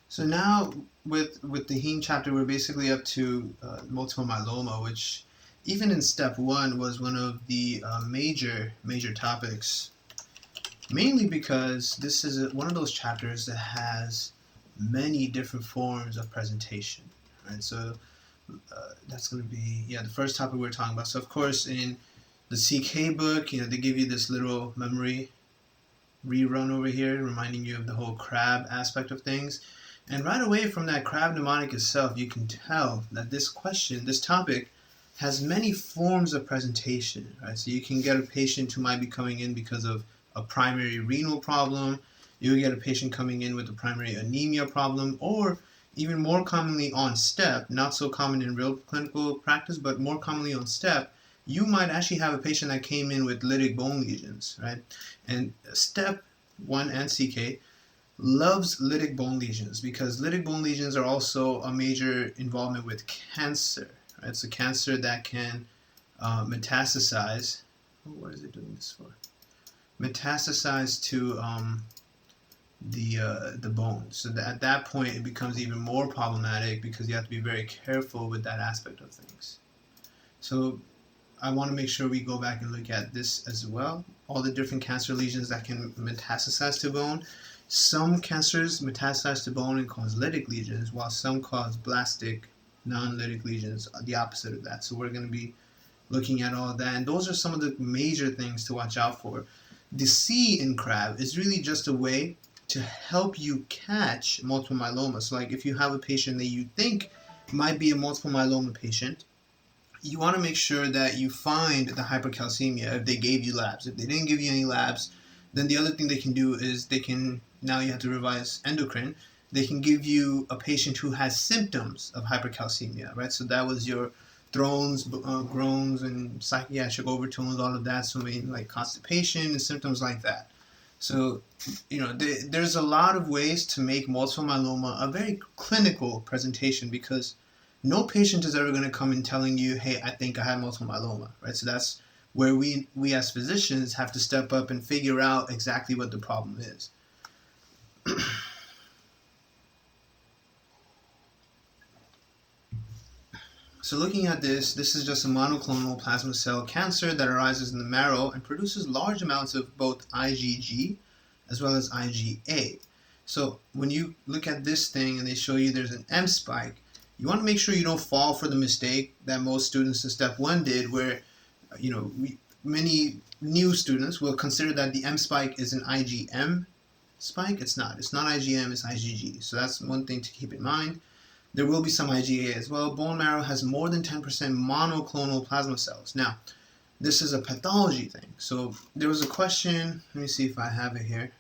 So now with the heme chapter, we're basically up to multiple myeloma, which even in step one was one of the major topics, mainly because this is one of those chapters that has many different forms of presentation. Right, so that's going to be the first topic we're talking about. So of course in the CK book, they give you this little memory rerun over here, reminding you of the whole crab aspect of things. And right away from that crab mnemonic itself, you can tell that this topic, has many forms of presentation, right? So you can get a patient who might be coming in because of a primary renal problem. You get a patient coming in with a primary anemia problem, or even more commonly on step, not so common in real clinical practice, but more commonly on step, you might actually have a patient that came in with lytic bone lesions, right? And step 1 and CK loves lytic bone lesions because lytic bone lesions are also a major involvement with cancer. Right? It's a cancer that can metastasize. Oh, what is it doing this for? Metastasize to the bone. So that at that point it becomes even more problematic because you have to be very careful with that aspect of things. So I want to make sure we go back and look at this as well. All the different cancer lesions that can metastasize to bone. Some cancers metastasize to bone and cause lytic lesions, while some cause blastic, non-lytic lesions, the opposite of that. So we're going to be looking at all of that. And those are some of the major things to watch out for. The C in CRAB is really just a way to help you catch multiple myeloma. So like if you have a patient that you think might be a multiple myeloma patient, you want to make sure that you find the hypercalcemia if they gave you labs. If they didn't give you any labs, then the other thing they can do is now you have to revise endocrine, they can give you a patient who has symptoms of hypercalcemia, right? So that was your thrones, groans, and psychiatric overtones, all of that. So like constipation and symptoms like that. So, there's a lot of ways to make multiple myeloma a very clinical presentation because no patient is ever going to come in telling you, hey, I think I have multiple myeloma, right? So that's where we as physicians have to step up and figure out exactly what the problem is. So looking at this is just a monoclonal plasma cell cancer that arises in the marrow and produces large amounts of both IgG as well as IgA. So when you look at this thing and they show you there's an M spike, you want to make sure you don't fall for the mistake that most students in step 1 did where, many new students will consider that the M spike is an IgM spike. It's not. It's not IgM, it's IgG. So that's one thing to keep in mind. There will be some IgA as well. Bone marrow has more than 10% monoclonal plasma cells. Now, this is a pathology thing. So there was a question. Let me see if I have it here.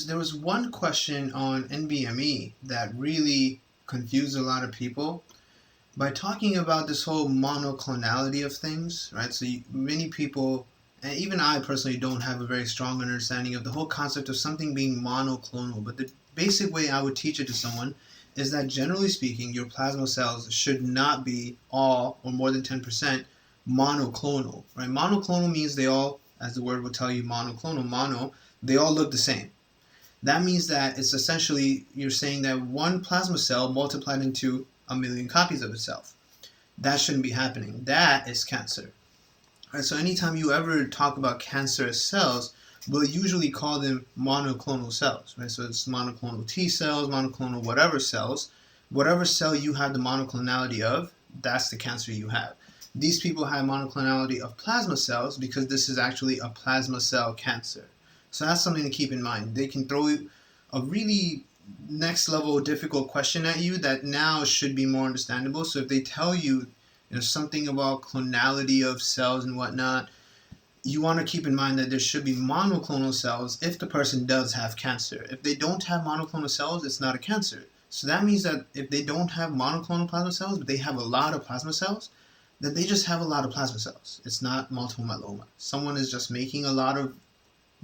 There was one question on NBME that really confused a lot of people by talking about this whole monoclonality of things, right? So many people, and even I personally, don't have a very strong understanding of the whole concept of something being monoclonal. But the basic way I would teach it to someone is that generally speaking, your plasma cells should not be all or more than 10% monoclonal, right? Monoclonal means they all, as the word will tell you, monoclonal, they all look the same. That means that it's essentially, you're saying that one plasma cell multiplied into a million copies of itself. That shouldn't be happening. That is cancer. Right, so anytime you ever talk about cancerous cells, we'll usually call them monoclonal cells. Right? So it's monoclonal T cells, monoclonal whatever cells. Whatever cell you have the monoclonality of, that's the cancer you have. These people have monoclonality of plasma cells because this is actually a plasma cell cancer. So that's something to keep in mind. They can throw a really next level difficult question at you that now should be more understandable. So if they tell you, something about clonality of cells and whatnot, you want to keep in mind that there should be monoclonal cells if the person does have cancer. If they don't have monoclonal cells, it's not a cancer. So that means that if they don't have monoclonal plasma cells, but they have a lot of plasma cells, then they just have a lot of plasma cells. It's not multiple myeloma. Someone is just making a lot of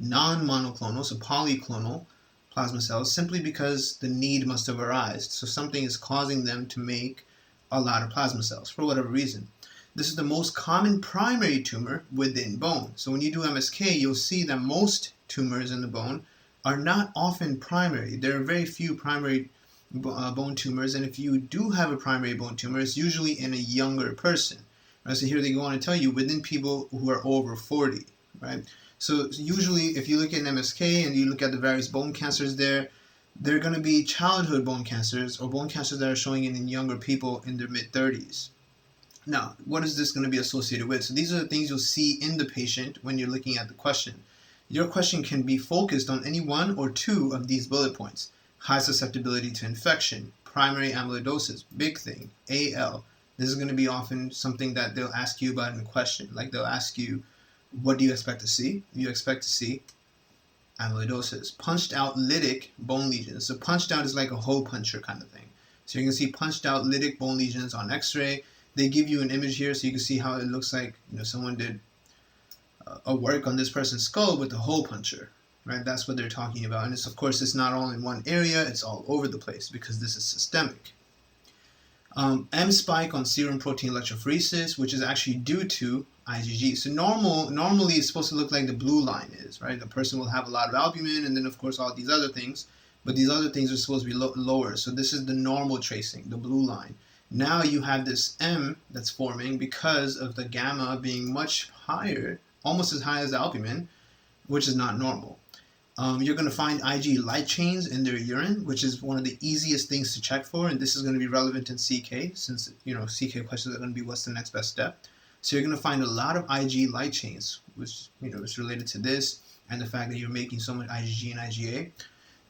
non-monoclonal, so polyclonal plasma cells simply because the need must have arisen. So something is causing them to make a lot of plasma cells for whatever reason. This is the most common primary tumor within bone. So when you do MSK, you'll see that most tumors in the bone are not often primary. There are very few primary bone tumors, and if you do have a primary bone tumor, it's usually in a younger person. Right? So here they go on to tell you within people who are over 40, right? So usually if you look at an MSK and you look at the various bone cancers there, they're going to be childhood bone cancers or bone cancers that are showing in younger people in their mid-30s. Now, what is this going to be associated with? So these are the things you'll see in the patient when you're looking at the question. Your question can be focused on any one or two of these bullet points. High susceptibility to infection, primary amyloidosis, big thing, AL. This is going to be often something that they'll ask you about in a question. Like they'll ask you, what do you expect to see? You expect to see amyloidosis. Punched out lytic bone lesions. So punched out is like a hole puncher kind of thing. So you can see punched out lytic bone lesions on x-ray. They give you an image here so you can see how it looks like, someone did a work on this person's skull with a hole puncher, right? That's what they're talking about. And of course, it's not all in one area, it's all over the place because this is systemic. M spike on serum protein electrophoresis, which is actually due to IgG. So normally it's supposed to look like the blue line is, right? The person will have a lot of albumin and then of course all these other things, but these other things are supposed to be lower. So this is the normal tracing, the blue line. Now you have this M that's forming because of the gamma being much higher, almost as high as the albumin, which is not normal. You're going to find Ig light chains in their urine, which is one of the easiest things to check for, and this is going to be relevant in CK, since CK questions are going to be what's the next best step. So you're going to find a lot of Ig light chains, which is related to this and the fact that you're making so much IgG and IgA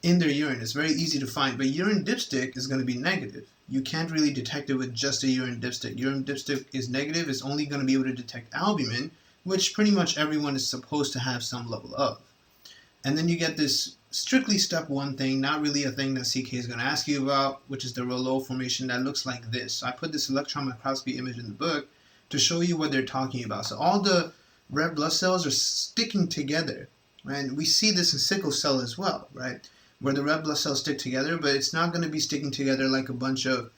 in their urine. It's very easy to find, but urine dipstick is going to be negative. You can't really detect it with just a urine dipstick. Urine dipstick is negative. It's only going to be able to detect albumin, which pretty much everyone is supposed to have some level of. And then you get this strictly step one thing, not really a thing that CK is going to ask you about, which is the rouleau formation that looks like this. So I put this electron microscopy image in the book to show you what they're talking about. So all the red blood cells are sticking together, right? And we see this in sickle cell as well, right? Where the red blood cells stick together, but it's not going to be sticking together like a bunch of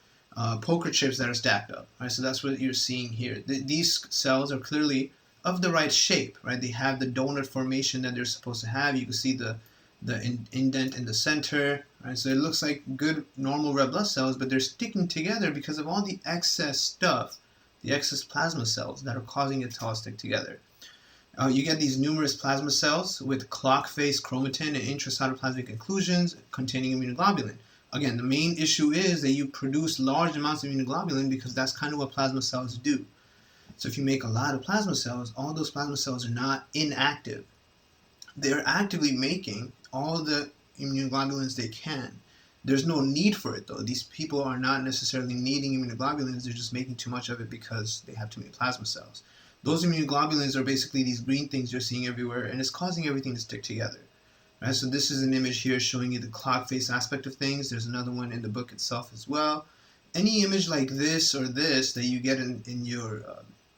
poker chips that are stacked up, right? So that's what you're seeing here. These cells are clearly of the right shape, right? They have the donut formation that they're supposed to have. You can see the indent in the center, right? So it looks like good normal red blood cells, but they're sticking together because of all the excess stuff, the excess plasma cells that are causing it to all stick together. You get these numerous plasma cells with clock face chromatin and intracytoplasmic inclusions containing immunoglobulin. Again, the main issue is that you produce large amounts of immunoglobulin because that's kind of what plasma cells do. So if you make a lot of plasma cells, all those plasma cells are not inactive. They're actively making all the immunoglobulins they can. There's no need for it though. These people are not necessarily needing immunoglobulins, they're just making too much of it because they have too many plasma cells. Those immunoglobulins are basically these green things you're seeing everywhere, and it's causing everything to stick together. Right? So this is an image here showing you the clock face aspect of things. There's another one in the book itself as well. Any image like this or this that you get in your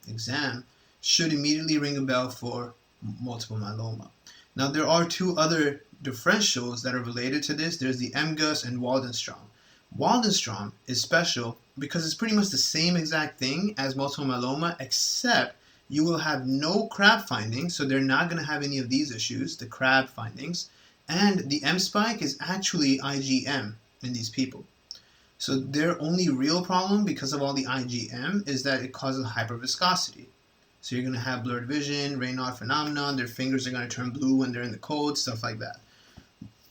exam should immediately ring a bell for multiple myeloma. Now there are two other differentials that are related to this. There's the MGUS and Waldenstrom. Waldenstrom is special because it's pretty much the same exact thing as multiple myeloma, except you will have no crab findings, so they're not going to have any of these issues, the crab findings, and the M spike is actually IgM in these people. So their only real problem, because of all the IgM, is that it causes hyperviscosity. So you're going to have blurred vision, Raynaud phenomenon, their fingers are going to turn blue when they're in the cold, stuff like that.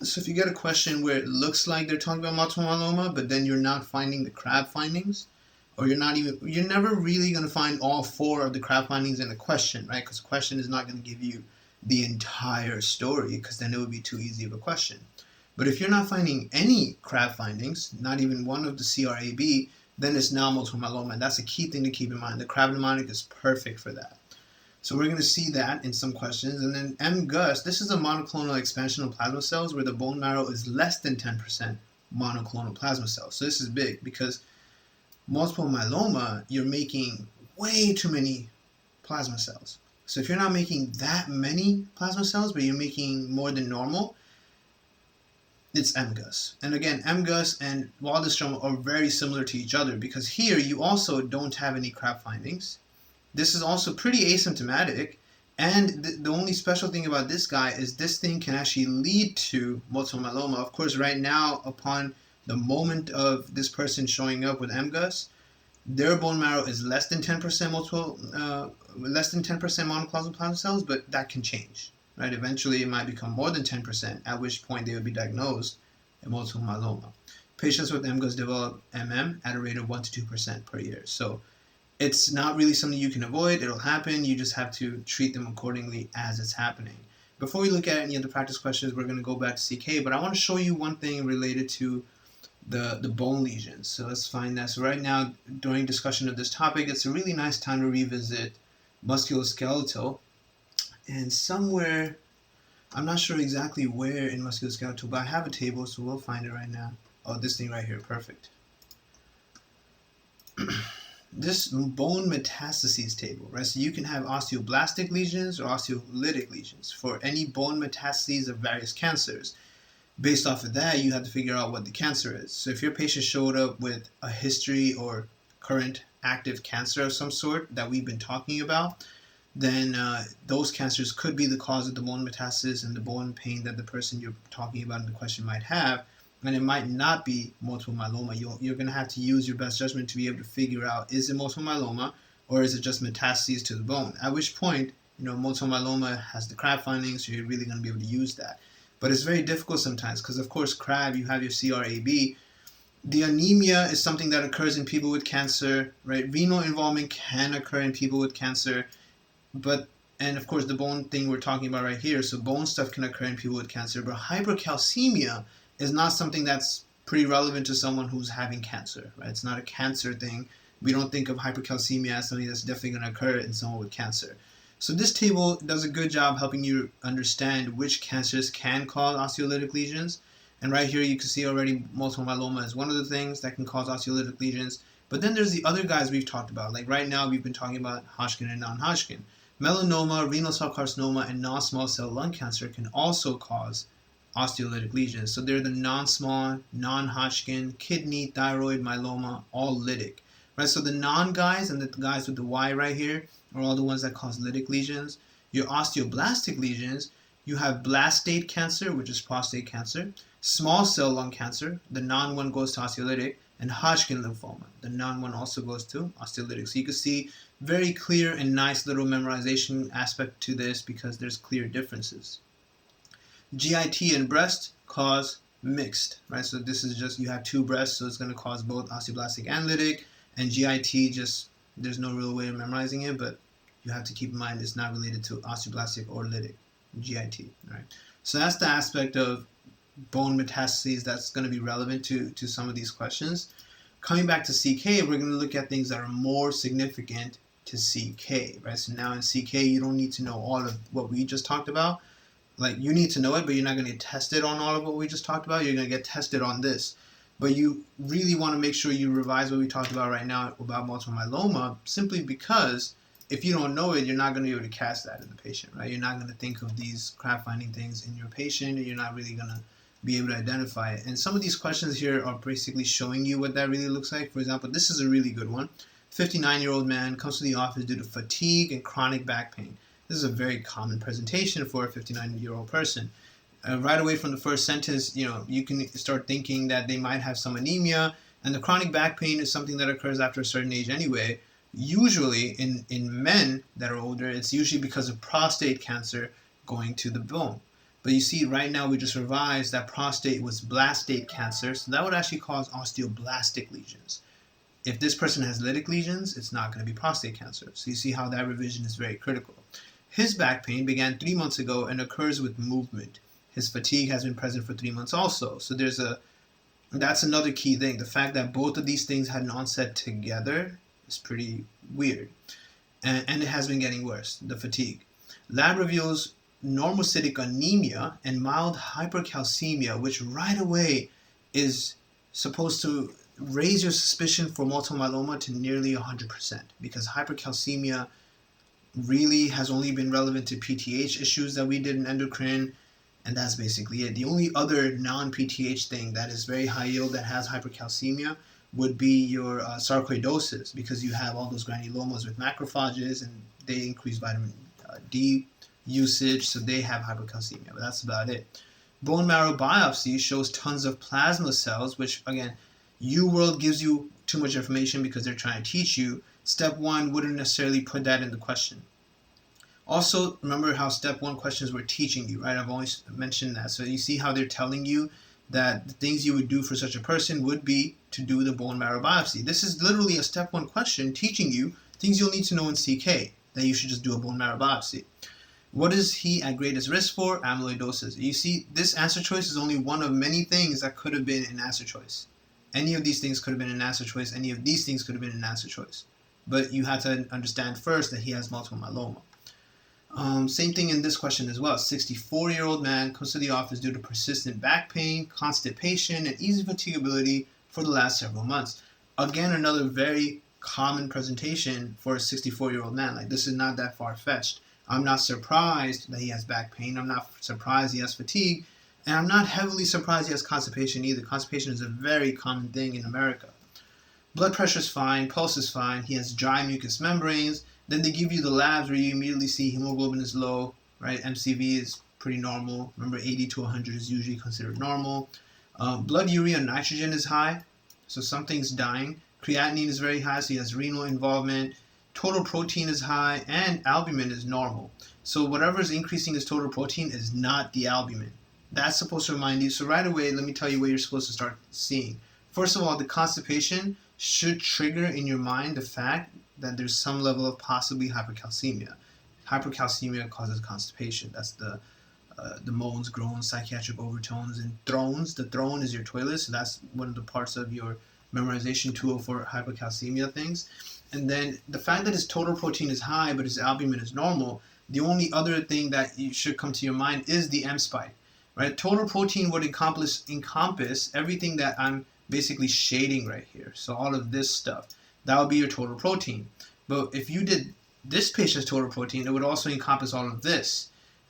So if you get a question where it looks like they're talking about multiple myeloma, but then you're not finding the crab findings, or you're never really going to find all four of the crab findings in a question, right? Because the question is not going to give you the entire story, because then it would be too easy of a question. But if you're not finding any crab findings, not even one of the CRAB, then it's now multiple myeloma. And that's a key thing to keep in mind. The crab mnemonic is perfect for that. So we're going to see that in some questions. And then MGUS, this is a monoclonal expansion of plasma cells where the bone marrow is less than 10% monoclonal plasma cells. So this is big because multiple myeloma, you're making way too many plasma cells. So if you're not making that many plasma cells, but you're making more than normal, it's MGUS. And again, MGUS and Waldenstrom are very similar to each other because here you also don't have any CRAB findings. This is also pretty asymptomatic. And the only special thing about this guy is this thing can actually lead to multiple myeloma. Of course, right now, upon the moment of this person showing up with MGUS, their bone marrow is less than 10% less than 10% monoclonal plasma cells, but that can change, right? Eventually, it might become more than 10%, at which point they would be diagnosed with multiple myeloma. Patients with MGUS develop at a rate of 1 to 2% per year. So it's not really something you can avoid. It'll happen. You just have to treat them accordingly as it's happening. Before we look at any of the practice questions, we're going to go back to CK, but I want to show you one thing related to the bone lesions. So let's find that. So right now, during discussion of this topic, it's a really nice time to revisit musculoskeletal. And somewhere, I'm not sure exactly where in musculoskeletal, but I have a table, so we'll find it right now. Oh, this thing right here. Perfect. This bone metastases table, right? So you can have osteoblastic lesions or osteolytic lesions for any bone metastases of various cancers. Based off of that, you have to figure out what the cancer is. So if your patient showed up with a history or current active cancer of some sort that we've been talking about, then those cancers could be the cause of the bone metastasis and the bone pain that the person you're talking about in the question might have. And it might not be multiple myeloma. You're going to have to use your best judgment to be able to figure out, is it multiple myeloma or is it just metastases to the bone? At which point, multiple myeloma has the CRAB findings, so you're really going to be able to use that. But it's very difficult sometimes because, of course, CRAB, you have your CRAB. The anemia is something that occurs in people with cancer, right? Renal involvement can occur in people with cancer. And of course, the bone thing we're talking about right here, so bone stuff can occur in people with cancer. But hypercalcemia is not something that's pretty relevant to someone who's having cancer, right? It's not a cancer thing. We don't think of hypercalcemia as something that's definitely going to occur in someone with cancer. So this table does a good job helping you understand which cancers can cause osteolytic lesions. And right here you can see already multiple myeloma is one of the things that can cause osteolytic lesions. But then there's the other guys we've talked about. Like right now we've been talking about Hodgkin and non-Hodgkin. Melanoma, renal cell carcinoma, and non-small cell lung cancer can also cause osteolytic lesions. So they're the non-small, non-Hodgkin, kidney, thyroid, myeloma, all lytic. Right? So the non-guys and the guys with the Y right here are all the ones that cause lytic lesions. Your osteoblastic lesions, you have blastate cancer, which is prostate cancer, small cell lung cancer, the non one goes to osteolytic, and Hodgkin lymphoma. The non one also goes to osteolytic. So you can see very clear and nice little memorization aspect to this because there's clear differences. GIT and breast cause mixed, right? So this is just, you have two breasts, so it's going to cause both osteoblastic and lytic, and GIT just, there's no real way of memorizing it, but you have to keep in mind it's not related to osteoblastic or lytic, GIT, right? So that's the aspect of bone metastases that's going to be relevant to some of these questions. Coming back to CK, we're going to look at things that are more significant to CK, right? So now in CK, you don't need to know all of what we just talked about. Like, you need to know it, but you're not going to get tested on all of what we just talked about. You're going to get tested on this. But you really want to make sure you revise what we talked about right now about multiple myeloma, simply because if you don't know it, you're not going to be able to cast that in the patient, right? You're not going to think of these CRAB finding things in your patient, and you're not really going to be able to identify it. And some of these questions here are basically showing you what that really looks like. For example, this is a really good one. 59-year-old man comes to the office due to fatigue and chronic back pain. This is a very common presentation for a 59-year-old person. Right away from the first sentence, you can start thinking that they might have some anemia, and the chronic back pain is something that occurs after a certain age anyway. Usually, in men that are older, it's usually because of prostate cancer going to the bone. But you see, right now we just revised that prostate was blastate cancer, so that would actually cause osteoblastic lesions. If this person has lytic lesions, it's not going to be prostate cancer. So you see how that revision is very critical. His back pain began 3 months ago and occurs with movement. His fatigue has been present for 3 months also. So that's another key thing. The fact that both of these things had an onset together is pretty weird. And it has been getting worse, the fatigue. Lab reveals normocytic anemia and mild hypercalcemia, which right away is supposed to raise your suspicion for multiple myeloma to nearly 100%, because hypercalcemia really has only been relevant to PTH issues that we did in endocrine. And that's basically it. The only other non-PTH thing that is very high yield that has hypercalcemia would be your sarcoidosis, because you have all those granulomas with macrophages and they increase vitamin D usage, so they have hypercalcemia, but that's about it. Bone marrow biopsy shows tons of plasma cells, which again, UWorld gives you too much information because they're trying to teach you. Step 1 wouldn't necessarily put that in the question. Also, remember how step 1 questions were teaching you, right? I've always mentioned that. So you see how they're telling you that the things you would do for such a person would be to do the bone marrow biopsy. This is literally a step 1 question teaching you things you'll need to know in CK, that you should just do a bone marrow biopsy. What is he at greatest risk for? Amyloidosis. You see, this answer choice is only one of many things that could have been an answer choice. Any of these things could have been an answer choice. Any of these things could have been an answer choice. But you have to understand first that he has multiple myeloma. Same thing in this question as well. 64-year-old man comes to the office due to persistent back pain, constipation, and easy fatigability for the last several months. Again, another very common presentation for a 64-year-old man. Like, this is not that far-fetched. I'm not surprised that he has back pain. I'm not surprised he has fatigue. And I'm not heavily surprised he has constipation either. Constipation is a very common thing in America. Blood pressure is fine. Pulse is fine. He has dry mucous membranes. Then they give you the labs where you immediately see hemoglobin is low, right? MCV is pretty normal. Remember, 80 to 100 is usually considered normal. Blood urea nitrogen is high, so something's dying. Creatinine is very high, so he has renal involvement. Total protein is high, and albumin is normal. So whatever is increasing his total protein is not the albumin. That's supposed to remind you. So right away, let me tell you what you're supposed to start seeing. First of all, the constipation should trigger in your mind the fact that there's some level of possibly hypercalcemia. Hypercalcemia causes constipation. That's the moans, groans, psychiatric overtones, and thrones. The throne is your toilet, so that's one of the parts of your memorization tool for hypercalcemia things. And then the fact that his total protein is high, but his albumin is normal, the only other thing that you should come to your mind is the M spike, right? Total protein would encompass everything that I'm basically shading right here. So all of this stuff, that would be your total protein. But if you did this patient's total protein, it would also encompass all of this.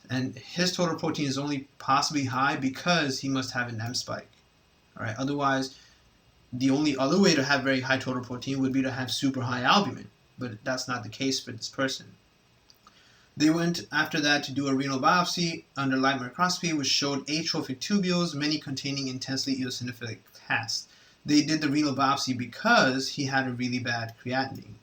And his total protein is only possibly high because he must have an M spike. All right. Otherwise, the only other way to have very high total protein would be to have super high albumin. But that's not the case for this person. They went after that to do a renal biopsy under light microscopy, which showed atrophic tubules, many containing intensely eosinophilic casts. They did the renal biopsy because he had a really bad creatinine,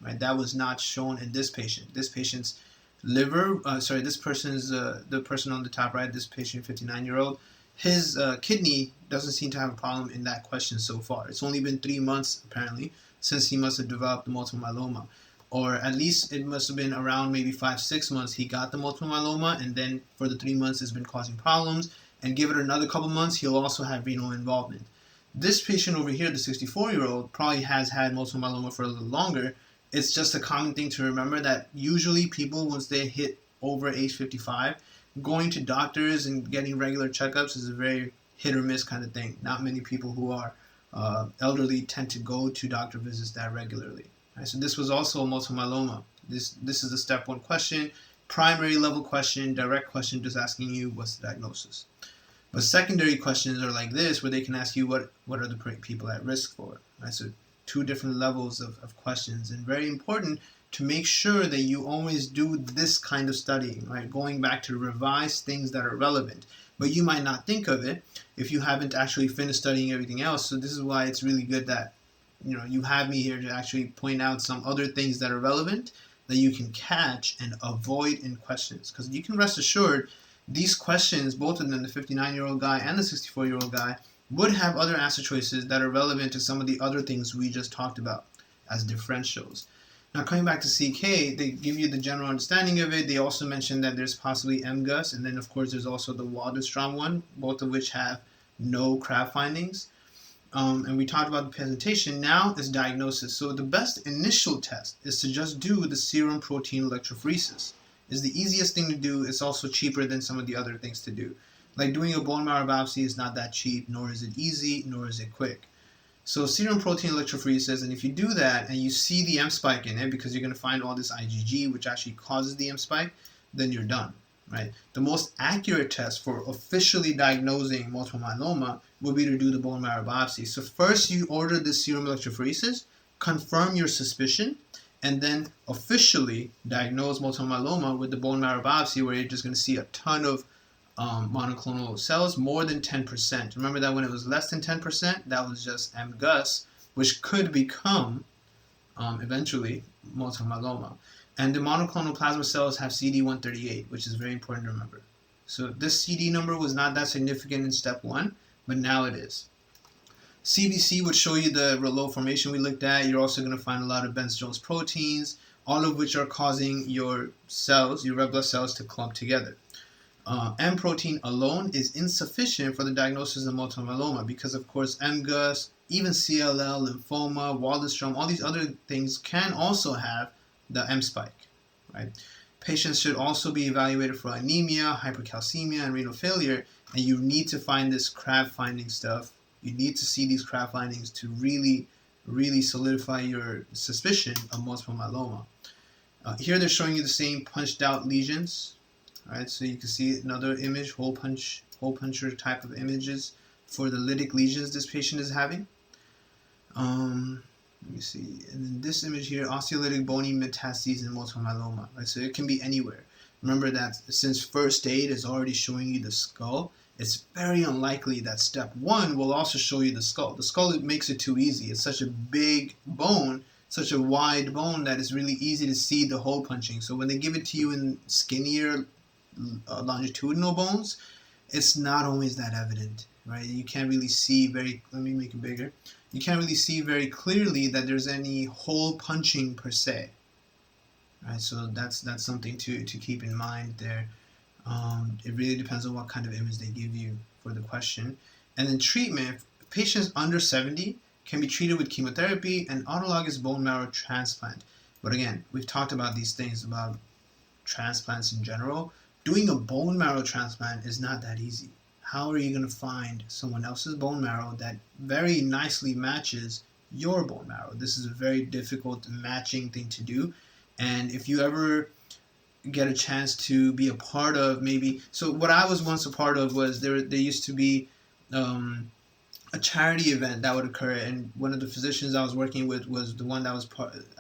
right? That was not shown in this patient. This patient's liver, this person's, the person on the top right, this patient, 59-year-old, his kidney doesn't seem to have a problem in that question so far. It's only been 3 months, apparently, since he must have developed the multiple myeloma. Or at least it must have been around maybe 5-6 months he got the multiple myeloma, and then for the 3 months it's been causing problems. And give it another couple months, he'll also have renal involvement. This patient over here, the 64-year-old, probably has had multiple myeloma for a little longer. It's just a common thing to remember that usually people, once they hit over age 55, going to doctors and getting regular checkups is a very hit or miss kind of thing. Not many people who are elderly tend to go to doctor visits that regularly. Right? So this was also a multiple myeloma. This is the step 1 question, primary level question, direct question, just asking you what's the diagnosis. But secondary questions are like this, where they can ask you what are the people at risk for. Right? So 2 different levels of questions, and very important to make sure that you always do this kind of studying, right? Going back to revise things that are relevant. But you might not think of it if you haven't actually finished studying everything else. So this is why it's really good that you have me here to actually point out some other things that are relevant that you can catch and avoid in questions. Because you can rest assured these questions, both of them, the 59-year-old guy and the 64-year-old guy, would have other answer choices that are relevant to some of the other things we just talked about as differentials. Now, coming back to CK, they give you the general understanding of it. They also mention that there's possibly MGUS, and then, of course, there's also the Waldenstrom one, both of which have no CRAB findings. And we talked about the presentation. Now is diagnosis. So the best initial test is to just do the serum protein electrophoresis. It's the easiest thing to do. It's also cheaper than some of the other things to do. Like doing a bone marrow biopsy is not that cheap, nor is it easy, nor is it quick. So serum protein electrophoresis, and if you do that and you see the M spike in it, because you're going to find all this IgG, which actually causes the M spike, then you're done. right? The most accurate test for officially diagnosing multiple myeloma would be to do the bone marrow biopsy. So first you order the serum electrophoresis, confirm your suspicion, and then officially diagnose multiple myeloma with the bone marrow biopsy, where you're just going to see a ton of monoclonal cells, more than 10%. Remember that when it was less than 10%, that was just MGUS, which could become eventually multiple myeloma. And the monoclonal plasma cells have CD138, which is very important to remember. So this CD number was not that significant in step 1, but now it is. CBC would show you the low formation we looked at. You're also going to find a lot of Bence-Jones proteins, all of which are causing your cells, your red blood cells, to clump together. M protein alone is insufficient for the diagnosis of multiple myeloma because, of course, MGUS, even CLL, lymphoma, Waldenstrom, all these other things can also have the M spike, right? Patients should also be evaluated for anemia, hypercalcemia, and renal failure, and you need to find this crab finding stuff. You need to see these crab findings to really, really solidify your suspicion of multiple myeloma. Here they're showing you the same punched out lesions. Alright, so you can see another image, hole puncher type of images for the lytic lesions this patient is having. Let me see. And then this image here, osteolytic bony metastases in multiple myeloma. Right, so it can be anywhere. Remember that since first aid is already showing you the skull, it's very unlikely that step 1 will also show you the skull. The skull, it makes it too easy. It's such a big bone, such a wide bone, that it's really easy to see the hole punching. So when they give it to you in skinnier longitudinal bones, it's not always that evident, right? You can't really see let me make it bigger. You can't really see very clearly that there's any hole punching per se, right? So that's something to keep in mind there. It really depends on what kind of image they give you for the question. And then treatment, patients under 70 can be treated with chemotherapy and autologous bone marrow transplant. But again, we've talked about these things, about transplants in general. Doing a bone marrow transplant is not that easy. How are you going to find someone else's bone marrow that very nicely matches your bone marrow? This is a very difficult matching thing to do. And if you ever get a chance to be a part of, maybe, so what I was once a part of was there used to be a charity event that would occur, and one of the physicians I was working with was the one that was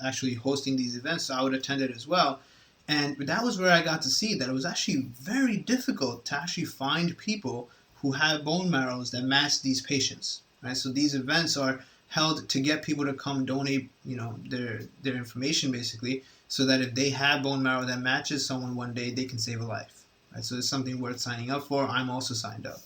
actually hosting these events, so I would attend it as well. And that was where I got to see that it was actually very difficult to actually find people who have bone marrows that match these patients, right? So these events are held to get people to come donate, their information basically, so that if they have bone marrow that matches someone one day, they can save a life, right? So it's something worth signing up for. I'm also signed up.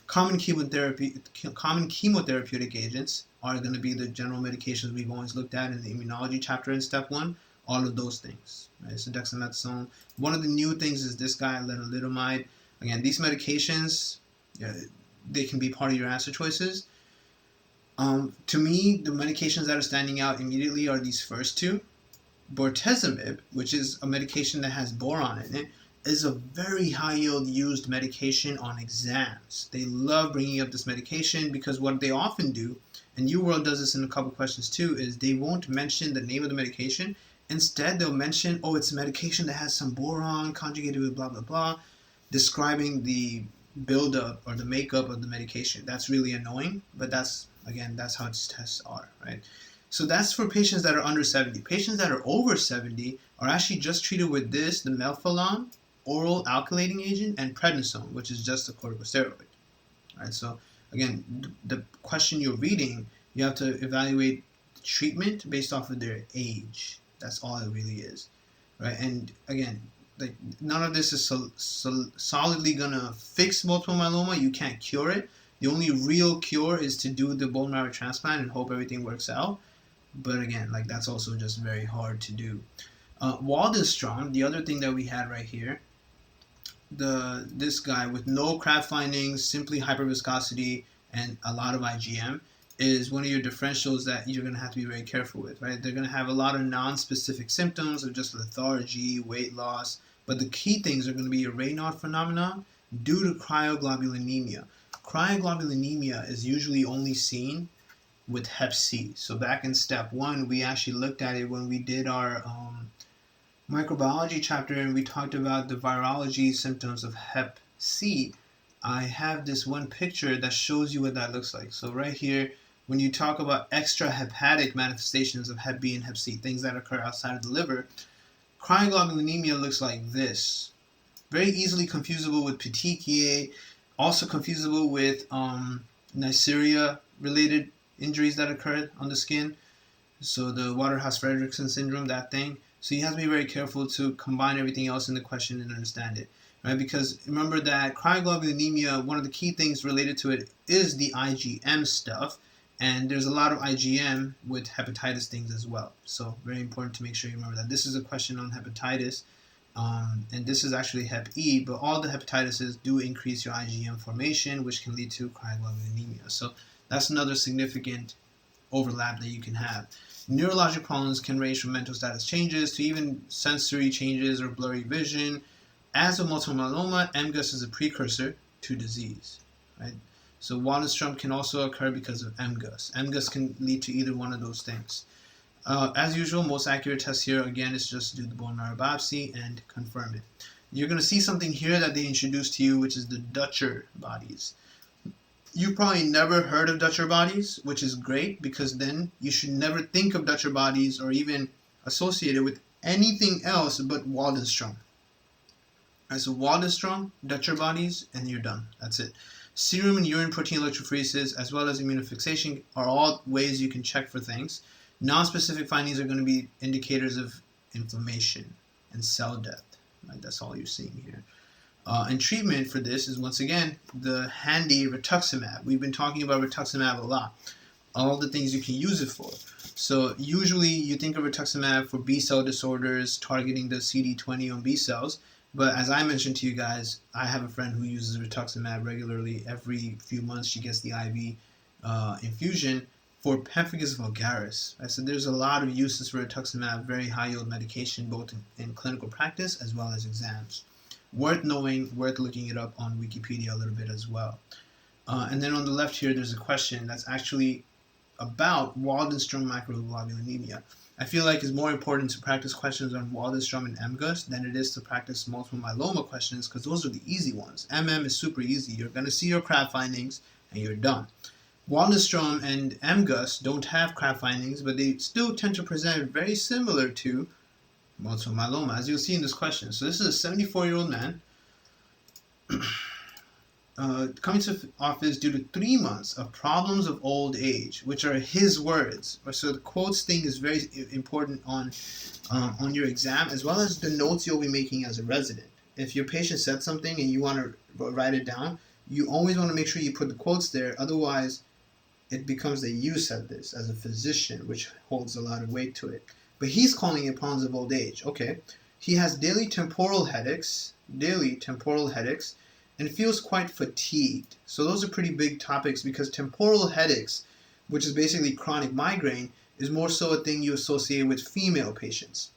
Common chemotherapeutic agents are going to be the general medications we've always looked at in the immunology chapter in step 1. All of those things, right? So dexamethasone. One of the new things is this guy, lenalidomide. Again, these medications, they can be part of your answer choices. To me, the medications that are standing out immediately are these first two. Bortezomib, which is a medication that has boron in it, is a very high yield used medication on exams. They love bringing up this medication because what they often do, and UWorld does this in a couple questions too, is they won't mention the name of the medication. Instead, they'll mention, it's a medication that has some boron conjugated with blah, blah, blah, describing the buildup or the makeup of the medication. That's really annoying, but that's how its tests are, right? So that's for patients that are under 70. Patients that are over 70 are actually just treated with this, the melphalan, oral alkylating agent, and prednisone, which is just a corticosteroid, right? So again, the question you're reading, you have to evaluate treatment based off of their age. That's all it really is, right? And again, like, none of this is solidly gonna fix multiple myeloma. You can't cure it. The only real cure is to do the bone marrow transplant and hope everything works out. But again, that's also just very hard to do. Waldenstrom, the other thing that we had right here, this guy with no crab findings, simply hyperviscosity, and a lot of IgM, is one of your differentials that you're going to have to be very careful with, right? They're going to have a lot of non-specific symptoms of just lethargy, weight loss, but the key things are going to be your Raynaud phenomenon due to cryoglobulinemia. Cryoglobulinemia is usually only seen with Hep C. So back in step 1, we actually looked at it when we did our microbiology chapter, and we talked about the virology symptoms of Hep C, I have this one picture that shows you what that looks like. So right here, when you talk about extrahepatic manifestations of Hep B and Hep C, things that occur outside of the liver, cryoglobulinemia looks like this. Very easily confusable with petechiae, also confusable with Neisseria-related injuries that occur on the skin. So the Waterhouse-Friderichsen syndrome, that thing. So you have to be very careful to combine everything else in the question and understand it, right? Because remember that cryoglobulinemia, one of the key things related to it is the IgM stuff, and there's a lot of IgM with hepatitis things as well. So very important to make sure you remember that. This is a question on hepatitis, and this is actually Hep E, but all the hepatitises do increase your IgM formation, which can lead to cryoglobulinemia. So that's another significant overlap that you can have. Neurologic problems can range from mental status changes to even sensory changes or blurry vision. As with multiple myeloma, MGUS is a precursor to disease, right? So Waldenstrom can also occur because of MGUS. MGUS can lead to either one of those things. As usual, most accurate test here, again, is just do the bone marrow biopsy and confirm it. You're going to see something here that they introduced to you, which is the Dutcher bodies. You probably never heard of Dutcher bodies, which is great, because then you should never think of Dutcher bodies or even associate it with anything else but Waldenstrom. Right, so Waldenstrom, Dutcher bodies, and you're done. That's it. Serum and urine protein electrophoresis, as well as immunofixation, are all ways you can check for things. Non-specific findings are going to be indicators of inflammation and cell death. Right? That's all you're seeing here. And treatment for this is, once again, the handy rituximab. We've been talking about rituximab a lot. All the things you can use it for. So usually you think of rituximab for B-cell disorders, targeting the CD20 on B cells. But as I mentioned to you guys, I have a friend who uses rituximab regularly. Every few months she gets the IV infusion for pemphigus vulgaris. Right? So there's a lot of uses for rituximab, very high-yield medication, both in clinical practice as well as exams. Worth knowing, worth looking it up on Wikipedia a little bit as well. And then on the left here, there's a question that's actually about Waldenstrom macroglobulinemia. I feel like it's more important to practice questions on Waldenstrom and MGUS than it is to practice multiple myeloma questions, because those are the easy ones. MM is super easy. You're going to see your CRAB findings and you're done. Waldenstrom and MGUS don't have CRAB findings, but they still tend to present very similar to multiple myeloma, as you'll see in this question. So this is a 74-year-old man coming to office due to 3 months of problems of old age, which are his words. So the quotes thing is very important on your exam, as well as the notes you'll be making as a resident. If your patient said something and you want to write it down, you always want to make sure you put the quotes there. Otherwise, it becomes that you said this as a physician, which holds a lot of weight to it. But he's calling it problems of old age. Okay. He has daily temporal headaches, and feels quite fatigued. So those are pretty big topics, because temporal headaches, which is basically chronic migraine, is more so a thing you associate with female patients.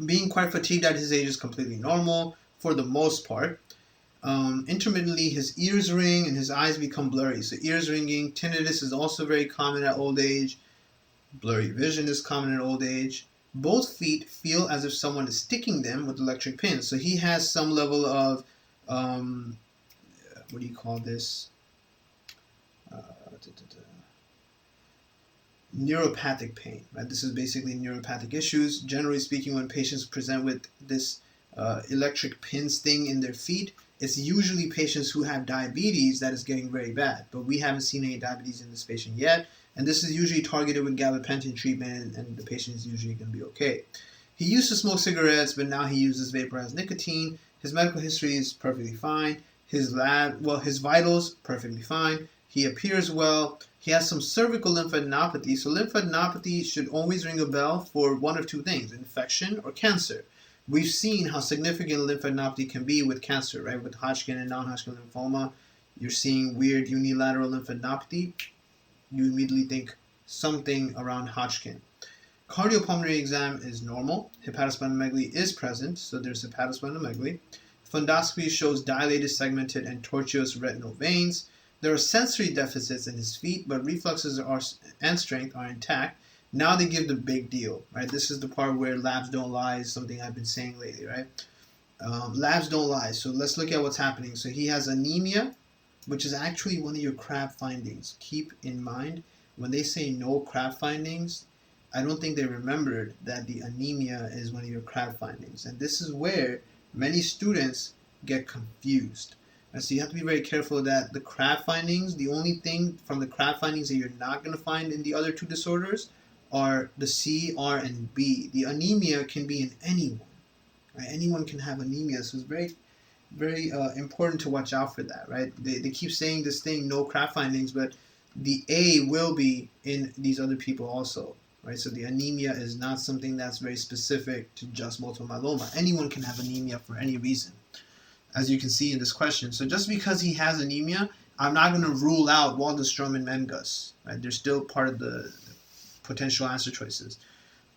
Being quite fatigued at his age is completely normal for the most part. Intermittently, his ears ring and his eyes become blurry. So ears ringing, tinnitus is also very common at old age. Blurry vision is common in old age. Both feet feel as if someone is sticking them with electric pins. So he has some level of, what do you call this? Neuropathic pain. Right? This is basically neuropathic issues. Generally speaking, when patients present with this electric pins thing in their feet, it's usually patients who have diabetes that is getting very bad. But we haven't seen any diabetes in this patient yet. And this is usually targeted with gabapentin treatment, and the patient is usually going to be okay. He used to smoke cigarettes, but now he uses vaporized nicotine. His medical history is perfectly fine. His vitals, perfectly fine. He appears well. He has some cervical lymphadenopathy. So lymphadenopathy should always ring a bell for one of two things, infection or cancer. We've seen how significant lymphadenopathy can be with cancer, right? With Hodgkin and non-Hodgkin lymphoma, you're seeing weird unilateral lymphadenopathy. You immediately think something around Hodgkin. Cardiopulmonary exam is normal. Hepatosplenomegaly is present, so there's hepatosplenomegaly. Fundoscopy shows dilated, segmented, and tortuous retinal veins. There are sensory deficits in his feet, but reflexes and strength are intact. Now they give the big deal, right? This is the part where labs don't lie, is something I've been saying lately, right? Labs don't lie. So let's look at what's happening. So he has anemia, which is actually one of your crab findings. Keep in mind, when they say no crab findings, I don't think they remembered that the anemia is one of your crab findings. And this is where many students get confused. And so you have to be very careful that the crab findings, the only thing from the crab findings that you're not going to find in the other two disorders are the C, R, and B. The anemia can be in anyone. Right? Anyone can have anemia, so it's very important to watch out for that, right? They keep saying this thing, no crab findings, but the A will be in these other people also, right? So the anemia is not something that's very specific to just multiple myeloma. Anyone can have anemia for any reason, as you can see in this question. So just because he has anemia, I'm not going to rule out Waldenstrom and MGUS, right? They're still part of the potential answer choices.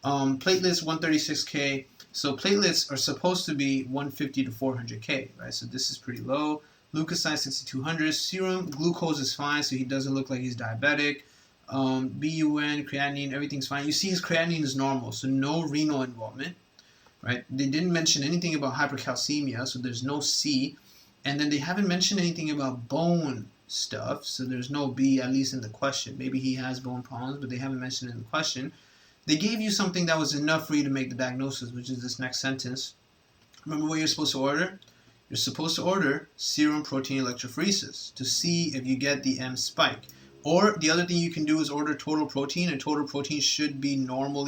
Platelets 136K. So platelets are supposed to be 150 to 400K, right? So this is pretty low. Leukocytes 6200. Serum glucose is fine, so he doesn't look like he's diabetic. BUN, creatinine, everything's fine. You see his creatinine is normal, so no renal involvement, right? They didn't mention anything about hypercalcemia, so there's no C. And then they haven't mentioned anything about bone stuff, so there's no B, at least in the question. Maybe he has bone problems, but they haven't mentioned it in the question. They gave you something that was enough for you to make the diagnosis, which is this next sentence. Remember what you're supposed to order? You're supposed to order serum protein electrophoresis to see if you get the M spike. Or the other thing you can do is order total protein, and total protein should be normal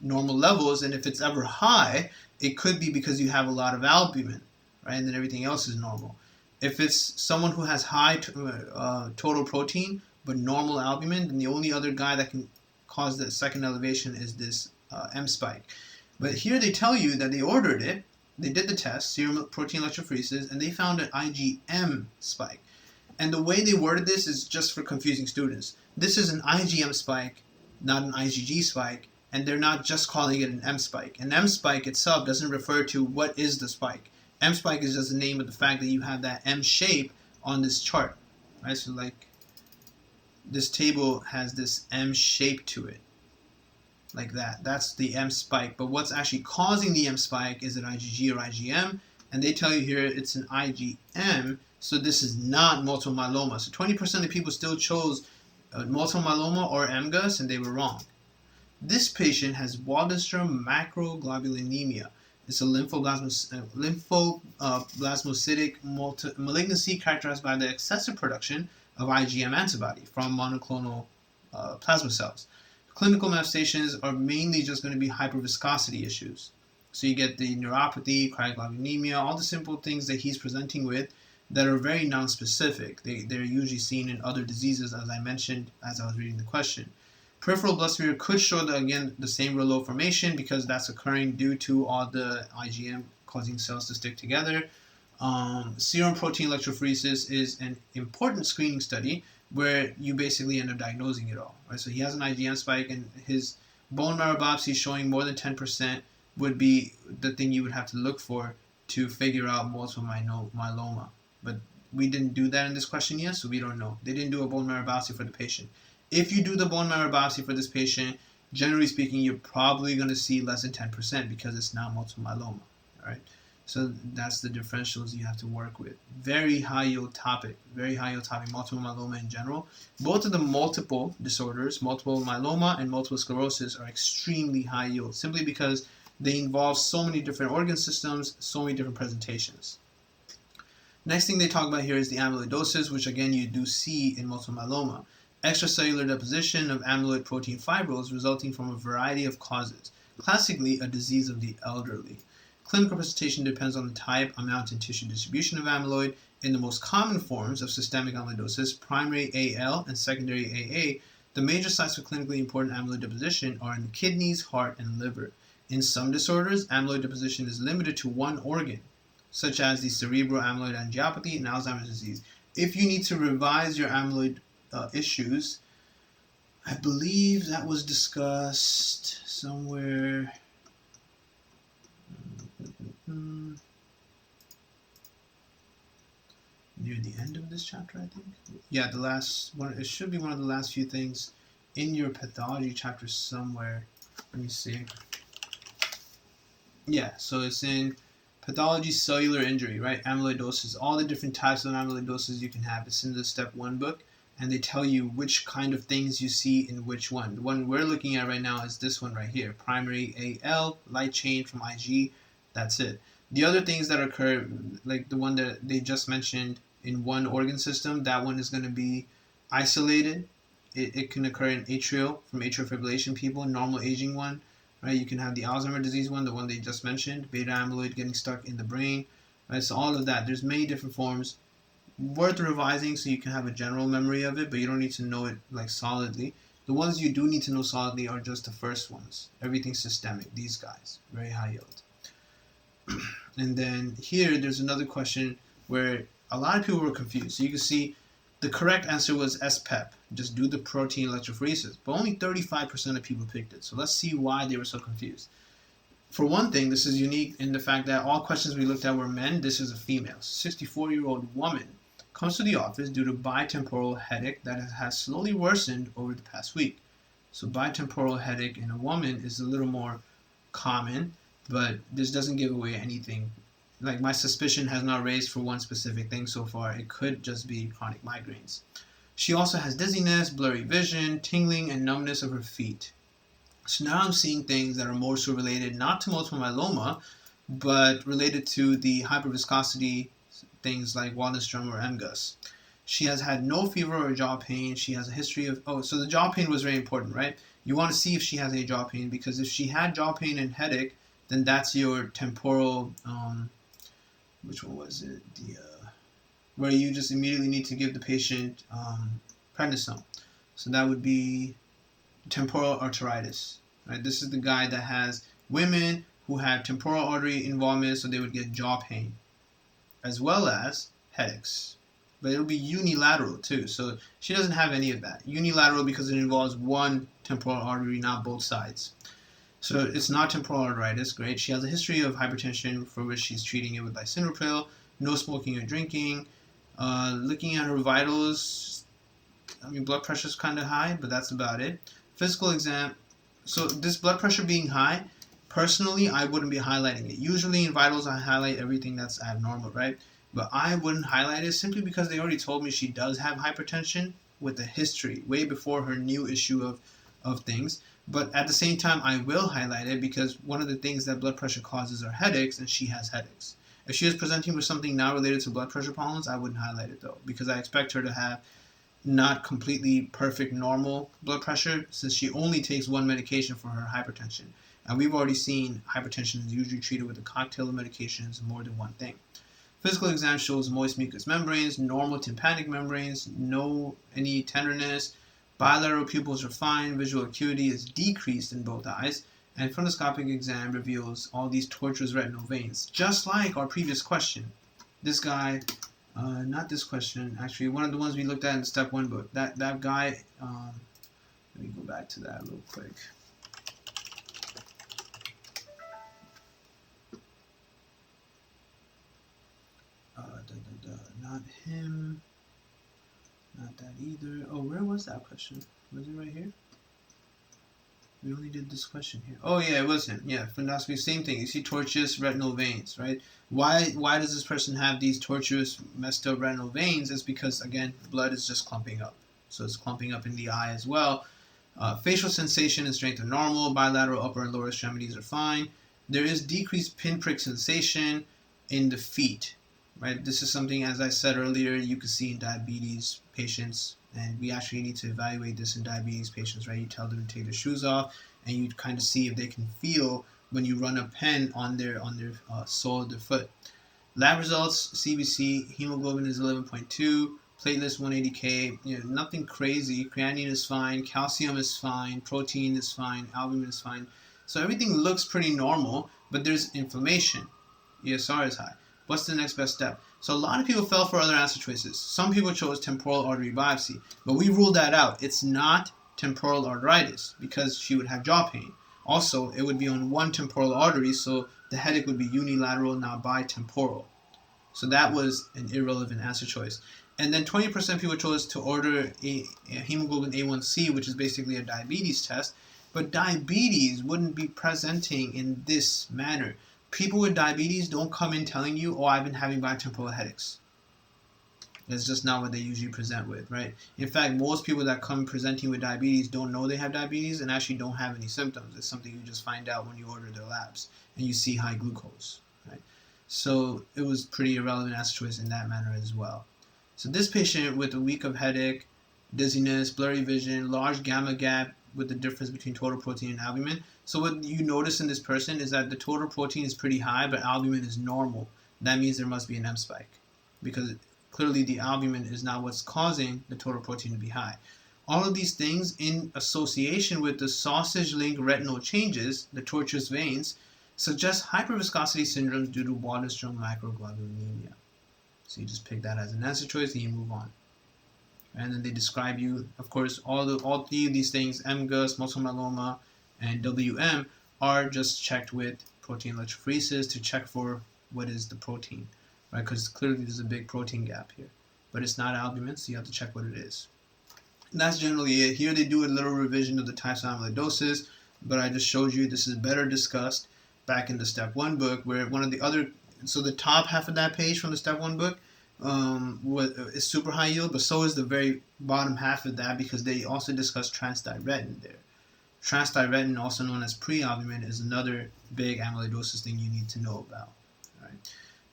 levels, and if it's ever high, it could be because you have a lot of albumin, right? And then everything else is normal. If it's someone who has high total protein but normal albumin, then the only other guy that can cause the second elevation is this M spike. But here they tell you that they ordered it, they did the test, serum protein electrophoresis, and they found an IgM spike. And the way they worded this is just for confusing students. This is an IgM spike, not an IgG spike, and they're not just calling it an M spike. An M spike itself doesn't refer to what is the spike. M spike is just the name of the fact that you have that M shape on this chart, right? So like this table has this M shape to it, like that. That's the M spike. But what's actually causing the M spike is an IgG or IgM, and they tell you here it's an IgM, so this is not multiple myeloma. So 20% of the people still chose multiple myeloma or MGUS, and they were wrong. This patient has Waldenstrom macroglobulinemia. It's a lymphoblasmocytic malignancy characterized by the excessive production of IgM antibody from monoclonal plasma cells. Clinical manifestations are mainly just going to be hyperviscosity issues. So you get the neuropathy, cryoglobulinemia, all the simple things that he's presenting with that are very non-specific. They're usually seen in other diseases, as I mentioned as I was reading the question. Peripheral blood smear could show, again, the same rouleau formation because that's occurring due to all the IgM causing cells to stick together. Serum protein electrophoresis is an important screening study where you basically end up diagnosing it all. Right? So he has an IgM spike, and his bone marrow biopsy showing more than 10% would be the thing you would have to look for to figure out multiple myeloma. But we didn't do that in this question yet, so we don't know. They didn't do a bone marrow biopsy for the patient. If you do the bone marrow biopsy for this patient, generally speaking, you're probably going to see less than 10% because it's not multiple myeloma. All right? So that's the differentials you have to work with. Very high yield topic, multiple myeloma in general. Both of the multiple disorders, multiple myeloma and multiple sclerosis, are extremely high yield simply because they involve so many different organ systems, so many different presentations. Next thing they talk about here is the amyloidosis, which again you do see in multiple myeloma. Extracellular deposition of amyloid protein fibrils resulting from a variety of causes, classically a disease of the elderly. Clinical presentation depends on the type, amount, and tissue distribution of amyloid. In the most common forms of systemic amyloidosis, primary AL and secondary AA, the major sites of clinically important amyloid deposition are in the kidneys, heart, and liver. In some disorders, amyloid deposition is limited to one organ, such as the cerebral amyloid angiopathy and Alzheimer's disease. If you need to revise your amyloid issues, I believe that was discussed somewhere near the end of this chapter, I think. Yeah, the last one. It should be one of the last few things in your pathology chapter somewhere. Let me see. Yeah, so it's in pathology cellular injury, right? Amyloidosis, all the different types of amyloidosis you can have. It's in the step 1 book, and they tell you which kind of things you see in which one. The one we're looking at right now is this one right here, primary AL, light chain from IG. That's it. The other things that occur, like the one that they just mentioned in one organ system, that one is going to be isolated. It can occur in atrial, from atrial fibrillation people, normal aging one. Right, you can have the Alzheimer's disease one, the one they just mentioned, beta amyloid getting stuck in the brain. Right, so all of that. There's many different forms. Worth revising so you can have a general memory of it, but you don't need to know it like solidly. The ones you do need to know solidly are just the first ones. Everything systemic. These guys, very high yield. And then here, there's another question where a lot of people were confused. So you can see the correct answer was SPEP. Just do the protein electrophoresis. But only 35% of people picked it. So let's see why they were so confused. For one thing, this is unique in the fact that all questions we looked at were men. This is a female. 64-year-old woman comes to the office due to bitemporal headache that has slowly worsened over the past week. So bitemporal headache in a woman is a little more common, but this doesn't give away anything. Like, my suspicion has not raised for one specific thing so far. It could just be chronic migraines. She also has dizziness, blurry vision, tingling, and numbness of her feet. So now I'm seeing things that are more so related not to multiple myeloma, but related to the hyperviscosity, things like Waldenstrom or MGUS. She has had no fever or jaw pain. She has a history of... Oh, so the jaw pain was very important, right? You want to see if she has any jaw pain, because if she had jaw pain and headache, then that's your temporal... which one was it? Where you just immediately need to give the patient prednisone. So that would be temporal arteritis. Right? This is the guy that has women who have temporal artery involvement, so they would get jaw pain, as well as headaches. But it'll be unilateral too. So she doesn't have any of that. Unilateral because it involves one temporal artery, not both sides. So it's not temporal arteritis. Great. She has a history of hypertension for which she's treating it with lisinopril. No smoking or drinking. Looking at her vitals, I mean, blood pressure is kind of high, but that's about it. Physical exam. So this blood pressure being high, personally, I wouldn't be highlighting it. Usually in vitals, I highlight everything that's abnormal, right? But I wouldn't highlight it simply because they already told me she does have hypertension with a history way before her new issue of things. But at the same time, I will highlight it because one of the things that blood pressure causes are headaches, and she has headaches. If she is presenting with something not related to blood pressure pollens, I wouldn't highlight it though, because I expect her to have not completely perfect normal blood pressure, since she only takes one medication for her hypertension. And we've already seen hypertension is usually treated with a cocktail of medications, more than one thing. Physical exam shows moist mucous membranes, normal tympanic membranes, no any tenderness. Bilateral pupils are fine, visual acuity is decreased in both eyes, and fundoscopic exam reveals all these tortuous retinal veins, just like our previous question. This guy, not this question, actually, one of the ones we looked at in the step 1 book. That guy, let me go back to that real quick. Not him. Not that either. Oh, where was that question? Was it right here? We only did this question here. Oh yeah, it was him. Yeah, fundoscopy, same thing. You see tortuous retinal veins, right? Why does this person have these tortuous, messed up retinal veins? It's because, again, blood is just clumping up. So it's clumping up in the eye as well. Facial sensation and strength are normal. Bilateral upper and lower extremities are fine. There is decreased pinprick sensation in the feet. Right, this is something, as I said earlier, you can see in diabetes patients, and we actually need to evaluate this in diabetes patients, right? You tell them to take their shoes off, and you kind of see if they can feel when you run a pen on their sole of their foot. Lab results: CBC, hemoglobin is 11.2, platelets 180K, nothing crazy. Creatinine is fine, calcium is fine, protein is fine, albumin is fine. So everything looks pretty normal, but there's inflammation. ESR is high. What's the next best step? So a lot of people fell for other answer choices. Some people chose temporal artery biopsy, but we ruled that out. It's not temporal arteritis because she would have jaw pain. Also, it would be on one temporal artery, so the headache would be unilateral, not bitemporal. So that was an irrelevant answer choice. And then 20% of people chose to order a hemoglobin A1C, which is basically a diabetes test. But diabetes wouldn't be presenting in this manner. People with diabetes don't come in telling you, oh, I've been having bitemporal headaches. That's just not what they usually present with, right? In fact, most people that come presenting with diabetes don't know they have diabetes and actually don't have any symptoms. It's something you just find out when you order their labs and you see high glucose, right? So it was pretty irrelevant answer choice in that manner as well. So this patient with a week of headache, dizziness, blurry vision, large gamma gap with the difference between total protein and albumin. So what you notice in this person is that the total protein is pretty high, but albumin is normal. That means there must be an M spike, because clearly the albumin is not what's causing the total protein to be high. All of these things in association with the sausage-linked retinal changes, the tortuous veins, suggest hyperviscosity syndromes due to Waldenström microglobulinemia. So you just pick that as an answer choice and you move on. And then they describe you, of course, all three of these things, MGUS, multiple myeloma, and WM, are just checked with protein electrophoresis to check for what is the protein, right? Because clearly there's a big protein gap here. But it's not albumin, so you have to check what it is. And that's generally it. Here they do a little revision of the types of amyloidosis, but I just showed you this is better discussed back in the Step 1 book, where one of the other, so the top half of that page from the Step 1 book is super high yield, but so is the very bottom half of that, because they also discuss transthyretin there. Transthyretin, also known as prealbumin, is another big amyloidosis thing you need to know about. Right?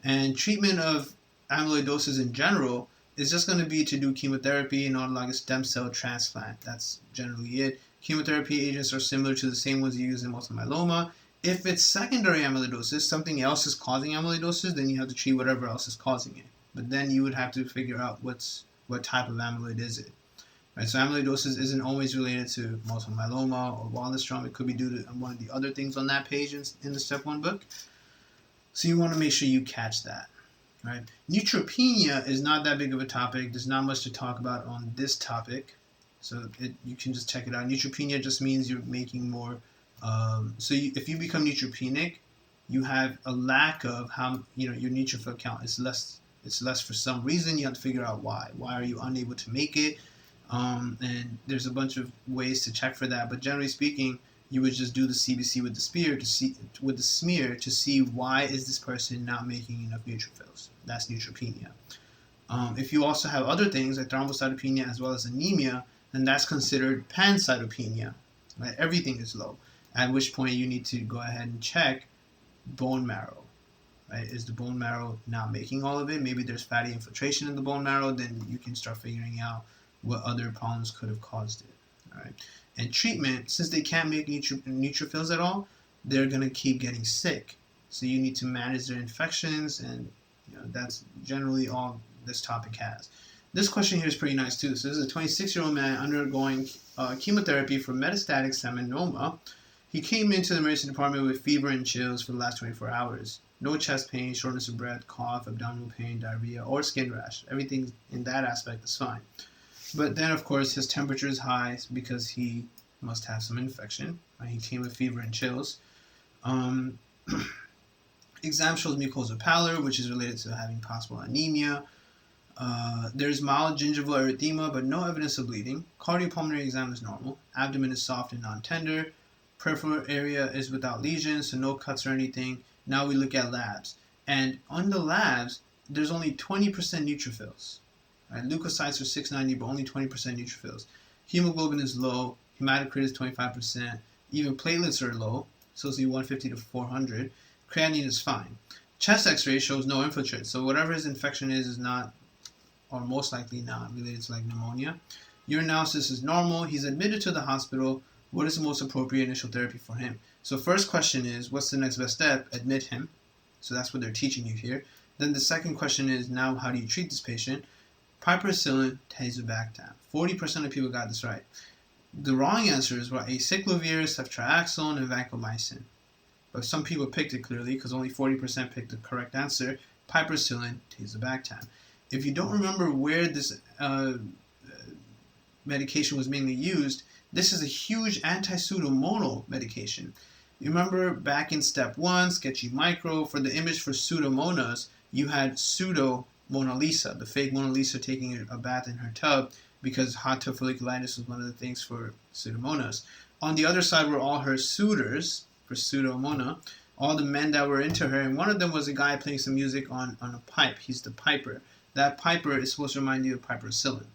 And treatment of amyloidosis in general is just going to be to do chemotherapy and autologous stem cell transplant. That's generally it. Chemotherapy agents are similar to the same ones you use in multiple myeloma. If it's secondary amyloidosis, something else is causing amyloidosis, then you have to treat whatever else is causing it. But then you would have to figure out what type of amyloid is it. Right? So amyloidosis isn't always related to multiple myeloma or Waldenström. It could be due to one of the other things on that page in the Step 1 book. So you want to make sure you catch that. Right? Neutropenia is not that big of a topic. There's not much to talk about on this topic. So you can just check it out. Neutropenia just means you're making more. If you become neutropenic, you have a lack of your neutrophil count is less. It's less for some reason. You have to figure out why. Why are you unable to make it? And there's a bunch of ways to check for that. But generally speaking, you would just do the CBC with the smear to see why is this person not making enough neutrophils. That's neutropenia. If you also have other things like thrombocytopenia as well as anemia, then that's considered pancytopenia. Right? Everything is low. At which point you need to go ahead and check bone marrow. Right? Is the bone marrow not making all of it? Maybe there's fatty infiltration in the bone marrow. Then you can start figuring out what other problems could have caused it. All right? And treatment, since they can't make neutrophils at all, they're going to keep getting sick. So you need to manage their infections, and that's generally all this topic has. This question here is pretty nice too. So this is a 26-year-old man undergoing chemotherapy for metastatic seminoma. He came into the emergency department with fever and chills for the last 24 hours. No chest pain, shortness of breath, cough, abdominal pain, diarrhea, or skin rash. Everything in that aspect is fine. But then, of course, his temperature is high because he must have some infection. Right? He came with fever and chills. Exam shows mucosal pallor, which is related to having possible anemia. There's mild gingival erythema, but no evidence of bleeding. Cardiopulmonary exam is normal. Abdomen is soft and non-tender. Peripheral area is without lesions, so no cuts or anything. Now we look at labs. And on the labs, there's only 20% neutrophils. Right? Leukocytes are 690, but only 20% neutrophils. Hemoglobin is low. Hematocrit is 25%. Even platelets are low, so it's 150 to 400. Creatinine is fine. Chest x-ray shows no infiltrate, so whatever his infection is not, or most likely not, related to like pneumonia. Urinalysis is normal. He's admitted to the hospital. What is the most appropriate initial therapy for him? So first question is, what's the next best step? Admit him. So that's what they're teaching you here. Then the second question is, now how do you treat this patient? Piperacillin, tazobactam. 40% of people got this right. The wrong answers were acyclovir, ceftriaxone, and vancomycin. But some people picked it clearly because only 40% picked the correct answer. Piperacillin, tazobactam. If you don't remember where this medication was mainly used, this is a huge anti-pseudomonal medication. You remember back in Step 1, sketchy micro, for the image for Pseudomonas, you had pseudo Mona Lisa, the fake Mona Lisa taking a bath in her tub, because hot tub folliculitis was one of the things for Pseudomonas. On the other side were all her suitors for Pseudomona, all the men that were into her, and one of them was a guy playing some music on a pipe. He's the piper. That piper is supposed to remind you of piperacillin.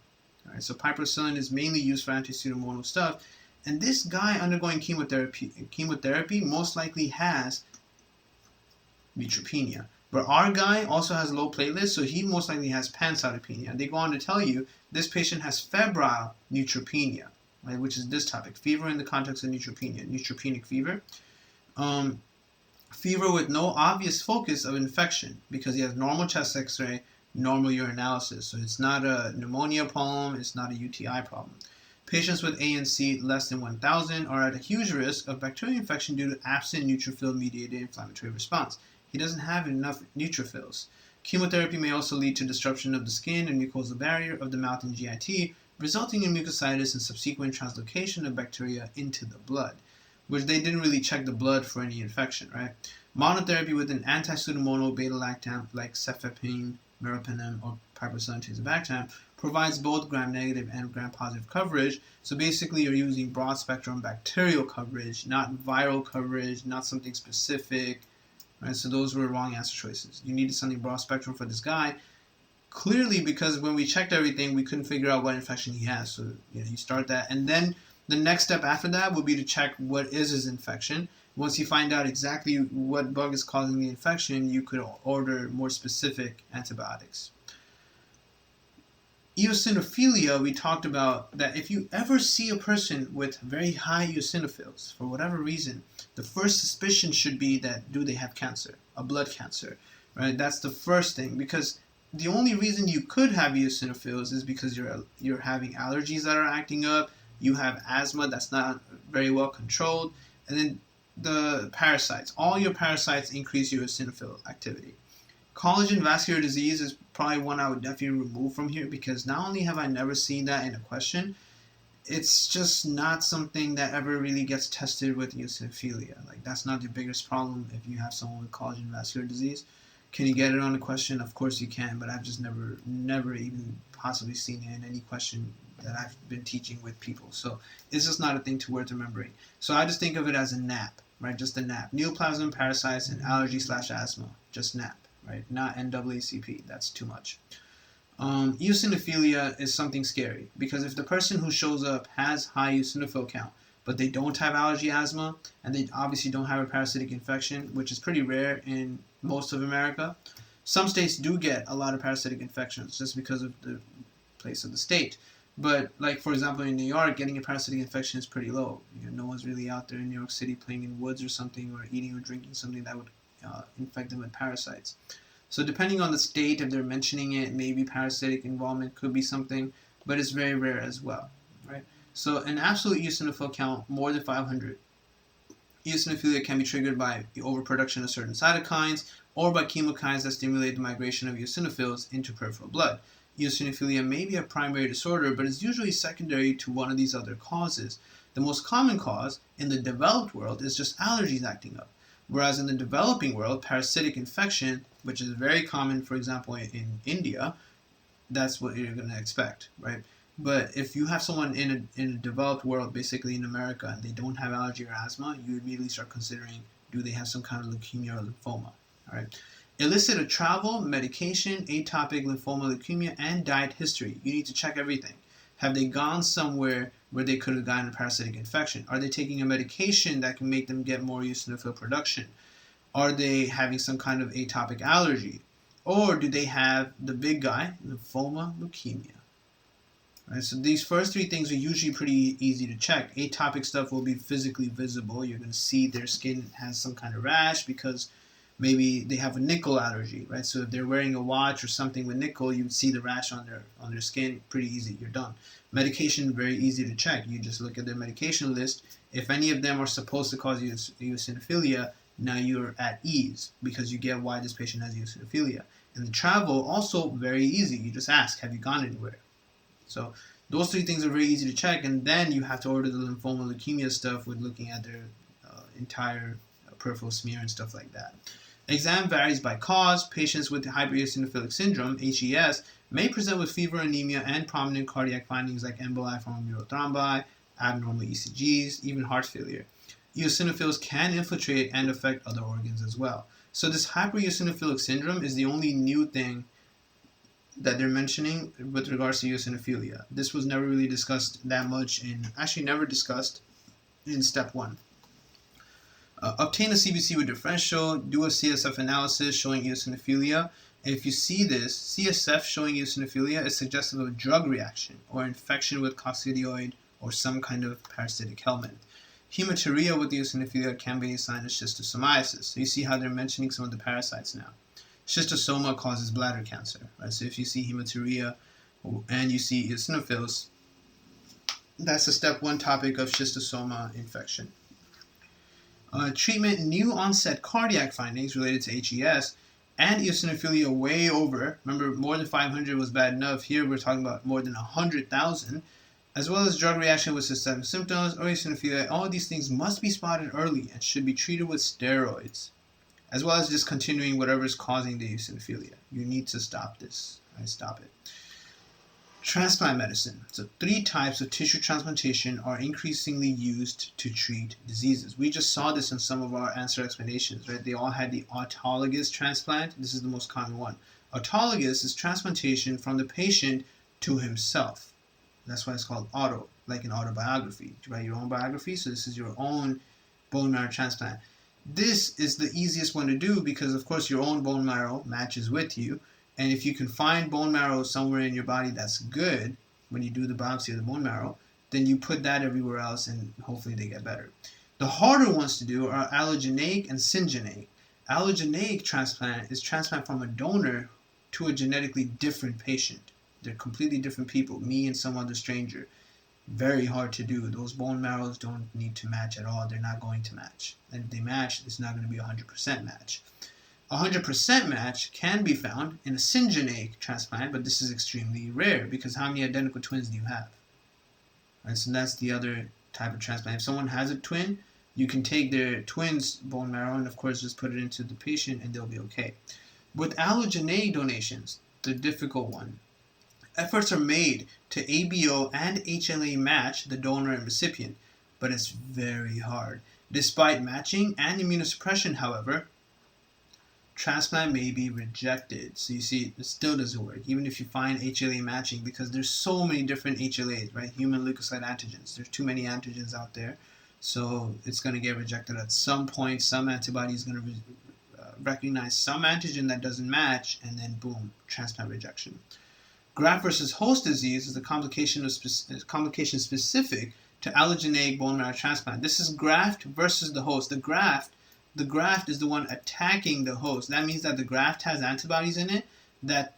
All right, so piperacillin is mainly used for anti-pseudomonal stuff, and this guy undergoing chemotherapy most likely has neutropenia. But our guy also has low platelets, so he most likely has pancytopenia. They go on to tell you this patient has febrile neutropenia, right, which is this topic, fever in the context of neutropenia, neutropenic fever. Fever with no obvious focus of infection because he has normal chest x-ray, normal urinalysis. So it's not a pneumonia problem, it's not a UTI problem. Patients with ANC less than 1,000 are at a huge risk of bacterial infection due to absent neutrophil-mediated inflammatory response. He doesn't have enough neutrophils. Chemotherapy may also lead to disruption of the skin and mucosal barrier of the mouth and GIT, resulting in mucositis and subsequent translocation of bacteria into the blood, which they didn't really check the blood for any infection, right? Monotherapy with an anti-pseudomonal beta-lactam like cefepime, meropenem, or piperacillin-tazobactam provides both gram-negative and gram-positive coverage. So basically, you're using broad-spectrum bacterial coverage, not viral coverage, not something specific, right? So those were wrong answer choices. You needed something broad-spectrum for this guy. Clearly, because when we checked everything, we couldn't figure out what infection he has. So you start that, and then the next step after that would be to check what is his infection. Once you find out exactly what bug is causing the infection, you could order more specific antibiotics. Eosinophilia, we talked about that if you ever see a person with very high eosinophils, for whatever reason, the first suspicion should be that do they have cancer, a blood cancer, right? That's the first thing, because the only reason you could have eosinophils is because you're having allergies that are acting up, you have asthma that's not very well controlled, and then the parasites. All your parasites increase your eosinophil activity. Collagen vascular disease is probably one I would definitely remove from here, because not only have I never seen that in a question, it's just not something that ever really gets tested with eosinophilia. Like, that's not the biggest problem if you have someone with collagen vascular disease. Can you get it on a question? Of course you can, but I've just never even possibly seen it in any question that I've been teaching with people. So it's just not a thing worth remembering. So I just think of it as a NAP, right? Just a NAP. Neoplasm, parasites, and allergy/asthma. Just NAP, right? Not NAACP. That's too much. Eosinophilia is something scary, because if the person who shows up has high eosinophil count, but they don't have allergy, asthma, and they obviously don't have a parasitic infection, which is pretty rare in most of America. Some states do get a lot of parasitic infections just because of the place of the state. But, like, for example, in New York, getting a parasitic infection is pretty low. No one's really out there in New York City playing in woods or something, or eating or drinking something that would infect them with parasites. So depending on the state, if they're mentioning it, maybe parasitic involvement could be something, but it's very rare as well, right? So an absolute eosinophil count more than 500. Eosinophilia can be triggered by the overproduction of certain cytokines or by chemokines that stimulate the migration of eosinophils into peripheral blood. Eosinophilia may be a primary disorder, but is usually secondary to one of these other causes. The most common cause in the developed world is just allergies acting up, whereas in the developing world, parasitic infection, which is very common, for example, in India, that's what you're going to expect, right? But if you have someone in a developed world, basically in America, and they don't have allergy or asthma, you immediately start considering, do they have some kind of leukemia or lymphoma, all right? Elicit a travel, medication, atopic lymphoma, leukemia, and diet history. You need to check everything. Have they gone somewhere where they could have gotten a parasitic infection? Are they taking a medication that can make them get more eosinophil production? Are they having some kind of atopic allergy? Or do they have the big guy, lymphoma, leukemia? Right, so these first three things are usually pretty easy to check. Atopic stuff will be physically visible. You're going to see their skin has some kind of rash because maybe they have a nickel allergy, right? So if they're wearing a watch or something with nickel, you would see the rash on their skin. Pretty easy. You're done. Medication, very easy to check. You just look at their medication list. If any of them are supposed to cause eosinophilia, now you're at ease because you get why this patient has eosinophilia. And the travel, also very easy. You just ask, have you gone anywhere? So those three things are very easy to check, and then you have to order the lymphoma leukemia stuff with looking at their entire peripheral smear and stuff like that. Exam varies by cause. Patients with hypereosinophilic syndrome, HES, may present with fever, anemia, and prominent cardiac findings like emboli from thrombi, abnormal ECGs, even heart failure. Eosinophils can infiltrate and affect other organs as well. So this hypereosinophilic syndrome is the only new thing that they're mentioning with regards to eosinophilia. This was never really discussed that much never discussed in step 1. Obtain a CBC with differential, do a CSF analysis showing eosinophilia. And if you see this, CSF showing eosinophilia is suggestive of a drug reaction or infection with coccidioid or some kind of parasitic helminth. Hematuria with eosinophilia can be a sign of schistosomiasis. So you see how they're mentioning some of the parasites now. Schistosoma causes bladder cancer, right? So if you see hematuria and you see eosinophils, that's the step 1 topic of schistosoma infection. Treatment, new onset cardiac findings related to HES and eosinophilia way over. Remember, more than 500 was bad enough. Here we're talking about more than 100,000, as well as drug reaction with systemic symptoms or eosinophilia. All of these things must be spotted early and should be treated with steroids, as well as discontinuing whatever is causing the eosinophilia. You need to stop this. Stop it. Transplant medicine. So 3 types of tissue transplantation are increasingly used to treat diseases. We just saw this in some of our answer explanations, right? They all had the autologous transplant. This is the most common one. Autologous is transplantation from the patient to himself. That's why it's called auto, like an autobiography. You write your own biography, so this is your own bone marrow transplant. This is the easiest one to do because, of course, your own bone marrow matches with you. And if you can find bone marrow somewhere in your body that's good, when you do the biopsy of the bone marrow, then you put that everywhere else and hopefully they get better. The harder ones to do are allogeneic and syngeneic. Allogeneic transplant is transplant from a donor to a genetically different patient. They're completely different people, me and some other stranger. Very hard to do. Those bone marrows don't need to match at all. They're not going to match. And if they match, it's not going to be a 100% match. 100% match can be found in a syngeneic transplant, but this is extremely rare because how many identical twins do you have? Right, so that's the other type of transplant. If someone has a twin, you can take their twin's bone marrow and, of course, just put it into the patient and they'll be okay. With allogeneic donations, the difficult one, efforts are made to ABO and HLA match the donor and recipient, but it's very hard. Despite matching and immunosuppression, however, transplant may be rejected. So you see, it still doesn't work, even if you find HLA matching, because there's so many different HLAs, right? Human leukocyte antigens. There's too many antigens out there, so it's going to get rejected at some point. Some antibody is going to recognize some antigen that doesn't match, and then boom, transplant rejection. Graft versus host disease is a complication specific to allogeneic bone marrow transplant. This is graft versus the host. The graft is the one attacking the host. That means that the graft has antibodies in it that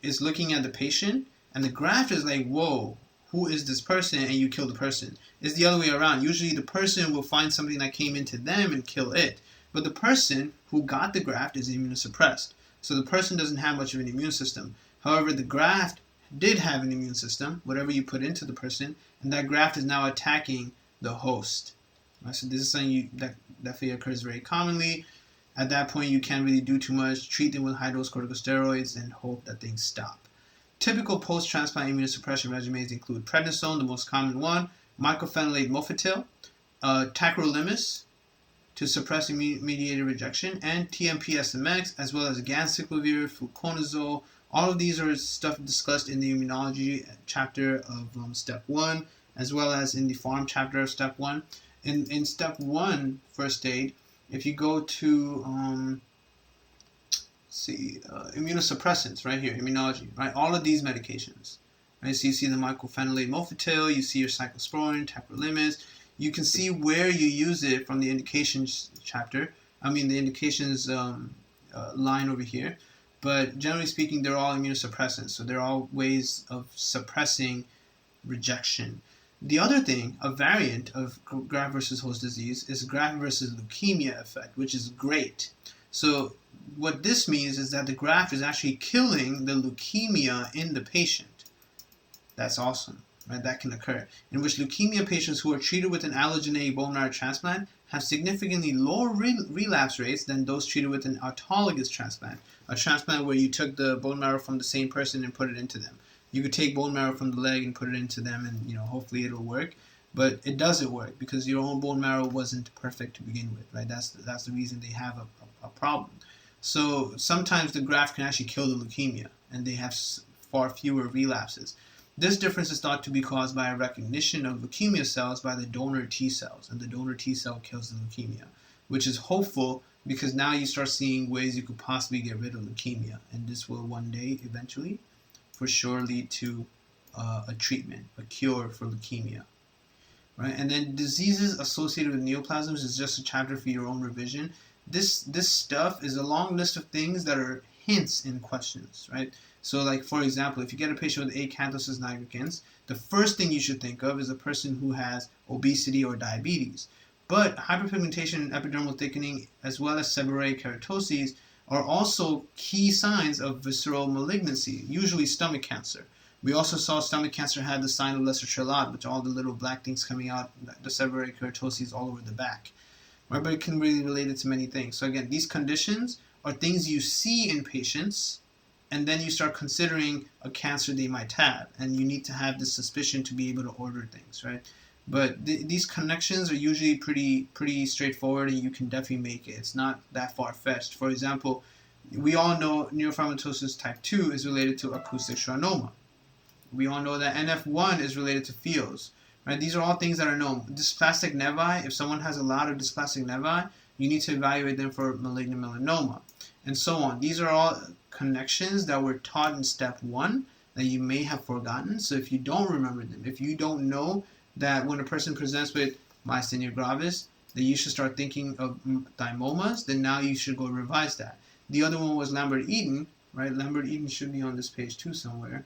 is looking at the patient, and the graft is like, whoa, who is this person? And you kill the person. It's the other way around. Usually the person will find something that came into them and kill it. But the person who got the graft is immunosuppressed. So the person doesn't have much of an immune system. However, the graft did have an immune system, whatever you put into the person, and that graft is now attacking the host. Right, so this is something that definitely occurs very commonly. At that point, you can't really do too much. Treat them with high-dose corticosteroids and hope that things stop. Typical post-transplant immunosuppression regimens include prednisone, the most common one, mycophenolate mofetil, tacrolimus to suppress immune-mediated rejection, and TMP-SMX, as well as ganciclovir, fluconazole. All of these are stuff discussed in the immunology chapter of step 1, as well as in the pharm chapter of step 1. In step 1, first aid, if you go to immunosuppressants right here, immunology, right? All of these medications, right? So you see the mycophenolate mofetil, you see your cyclosporin, tacrolimus. You can see where you use it from the indications chapter. The indications line over here. But generally speaking, they're all immunosuppressants, so they're all ways of suppressing rejection. The other thing, a variant of graft versus host disease, is graft versus leukemia effect, which is great. So what this means is that the graft is actually killing the leukemia in the patient. That's awesome, right? That can occur. In which leukemia patients who are treated with an allogeneic bone marrow transplant have significantly lower relapse rates than those treated with an autologous transplant, a transplant where you took the bone marrow from the same person and put it into them. You could take bone marrow from the leg and put it into them, and hopefully it'll work. But it doesn't work because your own bone marrow wasn't perfect to begin with, right? That's the reason they have a problem. So sometimes the graft can actually kill the leukemia, and they have far fewer relapses. This difference is thought to be caused by a recognition of leukemia cells by the donor T cells, and the donor T cell kills the leukemia, which is hopeful because now you start seeing ways you could possibly get rid of leukemia, and this will one day, eventually, for sure lead to a treatment, a cure for leukemia. Right? And then diseases associated with neoplasms is just a chapter for your own revision. This stuff is a long list of things that are hints in questions, right? So, like, for example, if you get a patient with acanthosis nigricans, the first thing you should think of is a person who has obesity or diabetes. But hyperpigmentation and epidermal thickening, as well as seborrheic keratoses, are also key signs of visceral malignancy, usually stomach cancer. We also saw stomach cancer had the sign of lesser Charlotte, which are all the little black things coming out, the seborrheic keratoses all over the back. Right? But it can really relate it to many things. So again, these conditions are things you see in patients, and then you start considering a cancer they might have, and you need to have this suspicion to be able to order things, right? But these connections are usually pretty straightforward, and you can definitely make it. It's not that far-fetched. For example, we all know neurofibromatosis type 2 is related to acoustic schwannoma. We all know that NF1 is related to Fields. Right? These are all things that are known. Dysplastic nevi, if someone has a lot of dysplastic nevi, you need to evaluate them for malignant melanoma, and so on. These are all connections that were taught in step 1 that you may have forgotten. So if you don't remember them, if you don't know that when a person presents with myasthenia gravis, that you should start thinking of thymomas, then now you should go revise that. The other one was Lambert-Eaton, right? Lambert-Eaton should be on this page too somewhere.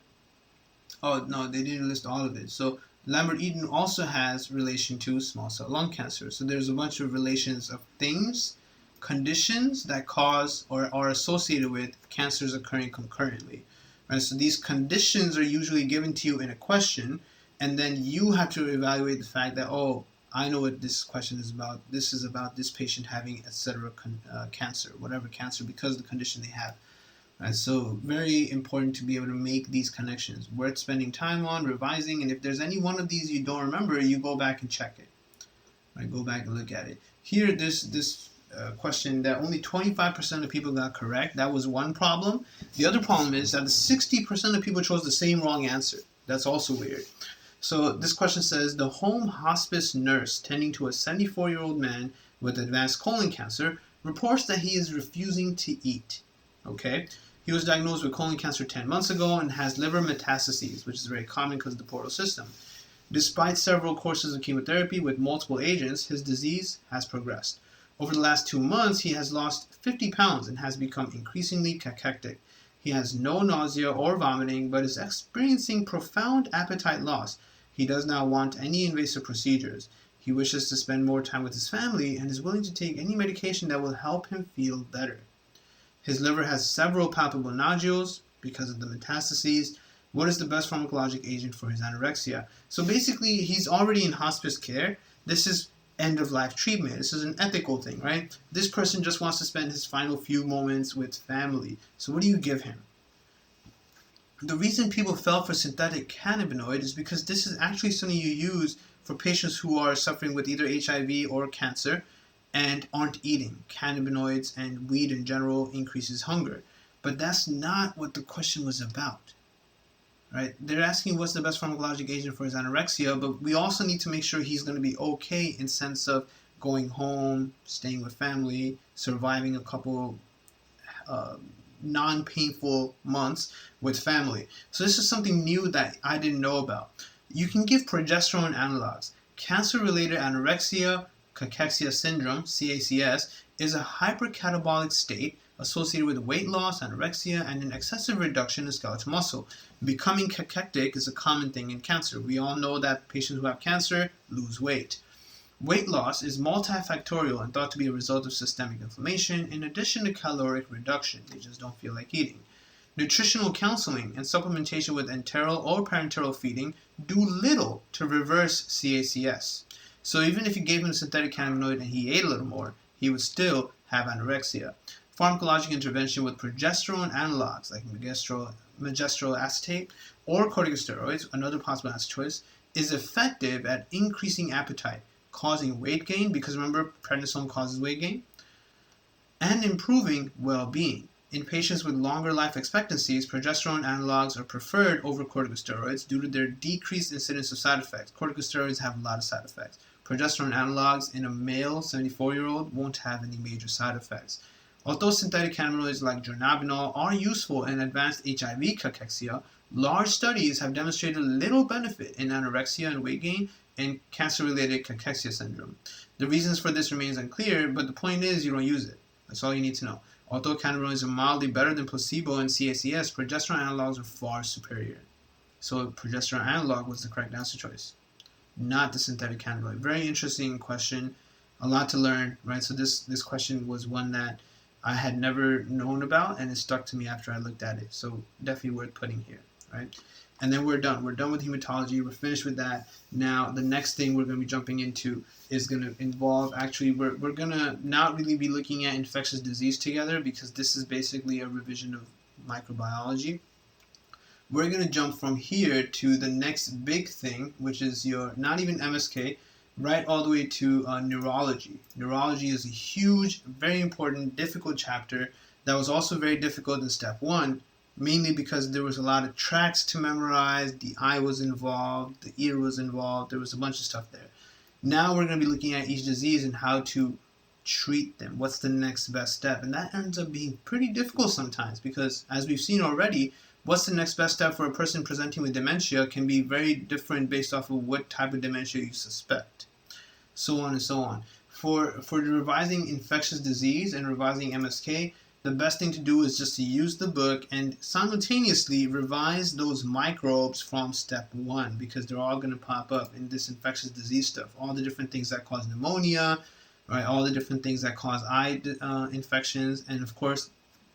Oh, no, they didn't list all of it. So Lambert-Eaton also has relation to small cell lung cancer. So there's a bunch of relations of things, conditions that cause or are associated with cancers occurring concurrently. Right? So these conditions are usually given to you in a question, and then you have to evaluate the fact that, oh, I know what this question is about. This is about this patient having, etc., cancer, whatever cancer, because of the condition they have. Right? So very important to be able to make these connections. Worth spending time on, revising, and if there's any one of these you don't remember, you go back and check it. Right? Go back and look at it. Here, this question that only 25% of people got correct. That was one problem. The other problem is that 60% of people chose the same wrong answer. That's also weird. So this question says, the home hospice nurse tending to a 74-year-old man with advanced colon cancer reports that he is refusing to eat. Okay? He was diagnosed with colon cancer 10 months ago and has liver metastases, which is very common because of the portal system. Despite several courses of chemotherapy with multiple agents, his disease has progressed. Over the last 2 months, he has lost 50 pounds and has become increasingly cachectic. He has no nausea or vomiting, but is experiencing profound appetite loss. He does not want any invasive procedures. He wishes to spend more time with his family and is willing to take any medication that will help him feel better. His liver has several palpable nodules because of the metastases. What is the best pharmacologic agent for his anorexia? So basically, he's already in hospice care. This is end-of-life treatment. This is an ethical thing, right? This person just wants to spend his final few moments with family. So what do you give him? The reason people fell for synthetic cannabinoid is because this is actually something you use for patients who are suffering with either HIV or cancer and aren't eating. Cannabinoids and weed in general increases hunger. But that's not what the question was about. Right? They're asking what's the best pharmacologic agent for his anorexia, but we also need to make sure he's going to be okay in sense of going home, staying with family, surviving a couple non-painful months with family. So this is something new that I didn't know about. You can give progesterone analogs. Cancer-related anorexia, cachexia syndrome, CACS, is a hypercatabolic state associated with weight loss, anorexia, and an excessive reduction in skeletal muscle. Becoming cachectic is a common thing in cancer. We all know that patients who have cancer lose weight. Weight loss is multifactorial and thought to be a result of systemic inflammation in addition to caloric reduction. They just don't feel like eating. Nutritional counseling and supplementation with enteral or parenteral feeding do little to reverse CACS. So even if you gave him a synthetic cannabinoid and he ate a little more, he would still have anorexia. Pharmacologic intervention with progesterone analogs like magestrol acetate or corticosteroids, another possible answer choice, is effective at increasing appetite, causing weight gain, because remember, prednisone causes weight gain, and improving well-being. In patients with longer life expectancies, progesterone analogs are preferred over corticosteroids due to their decreased incidence of side effects. Corticosteroids have a lot of side effects. Progesterone analogs in a male 74-year-old won't have any major side effects. Although synthetic cannabinoids like dronabinol are useful in advanced HIV cachexia, large studies have demonstrated little benefit in anorexia and weight gain and cancer-related cachexia syndrome. The reasons for this remains unclear, but the point is you don't use it. That's all you need to know. Although cannabinoids are mildly better than placebo and CACS, progesterone analogs are far superior. So progesterone analog was the correct answer choice, not the synthetic cannabinoid. Very interesting question. A lot to learn, right? So this question was one that I had never known about, and it stuck to me after I looked at it. So definitely worth putting here, right? And then we're done. We're done with hematology. We're finished with that. Now, the next thing we're going to be jumping into is going to involve, actually, we're going to not really be looking at infectious disease together because this is basically a revision of microbiology. We're going to jump from here to the next big thing, which is your, not even MSK, right all the way to neurology. Neurology is a huge, very important, difficult chapter that was also very difficult in step 1, mainly because there was a lot of tracks to memorize, the eye was involved, the ear was involved, there was a bunch of stuff there. Now we're going to be looking at each disease and how to treat them. What's the next best step? And that ends up being pretty difficult sometimes because, as we've seen already, what's the next best step for a person presenting with dementia can be very different based off of what type of dementia you suspect, so on and so on. For revising infectious disease and revising MSK, the best thing to do is just to use the book and simultaneously revise those microbes from step 1 because they're all going to pop up in this infectious disease stuff. All the different things that cause pneumonia, right? All the different things that cause eye infections, and of course,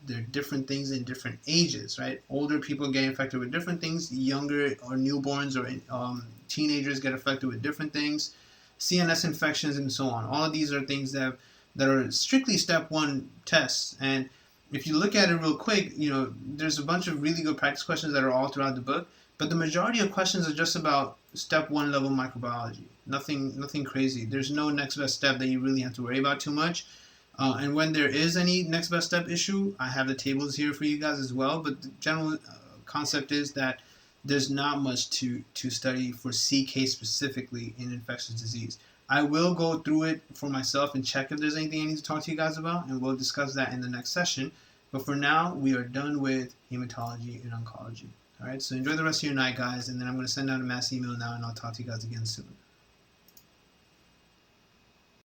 there are different things in different ages, right? Older people get infected with different things. Younger or newborns or teenagers get affected with different things. CNS infections and so on. All of these are things that are strictly step 1 tests. And if you look at it real quick, there's a bunch of really good practice questions that are all throughout the book. But the majority of questions are just about step 1 level microbiology. Nothing crazy. There's no next best step that you really have to worry about too much. And when there is any next best step issue, I have the tables here for you guys as well. But the general concept is that there's not much to study for CK specifically in infectious disease. I will go through it for myself and check if there's anything I need to talk to you guys about, and we'll discuss that in the next session. But for now, we are done with hematology and oncology. All right, so enjoy the rest of your night, guys, and then I'm going to send out a mass email now, and I'll talk to you guys again soon.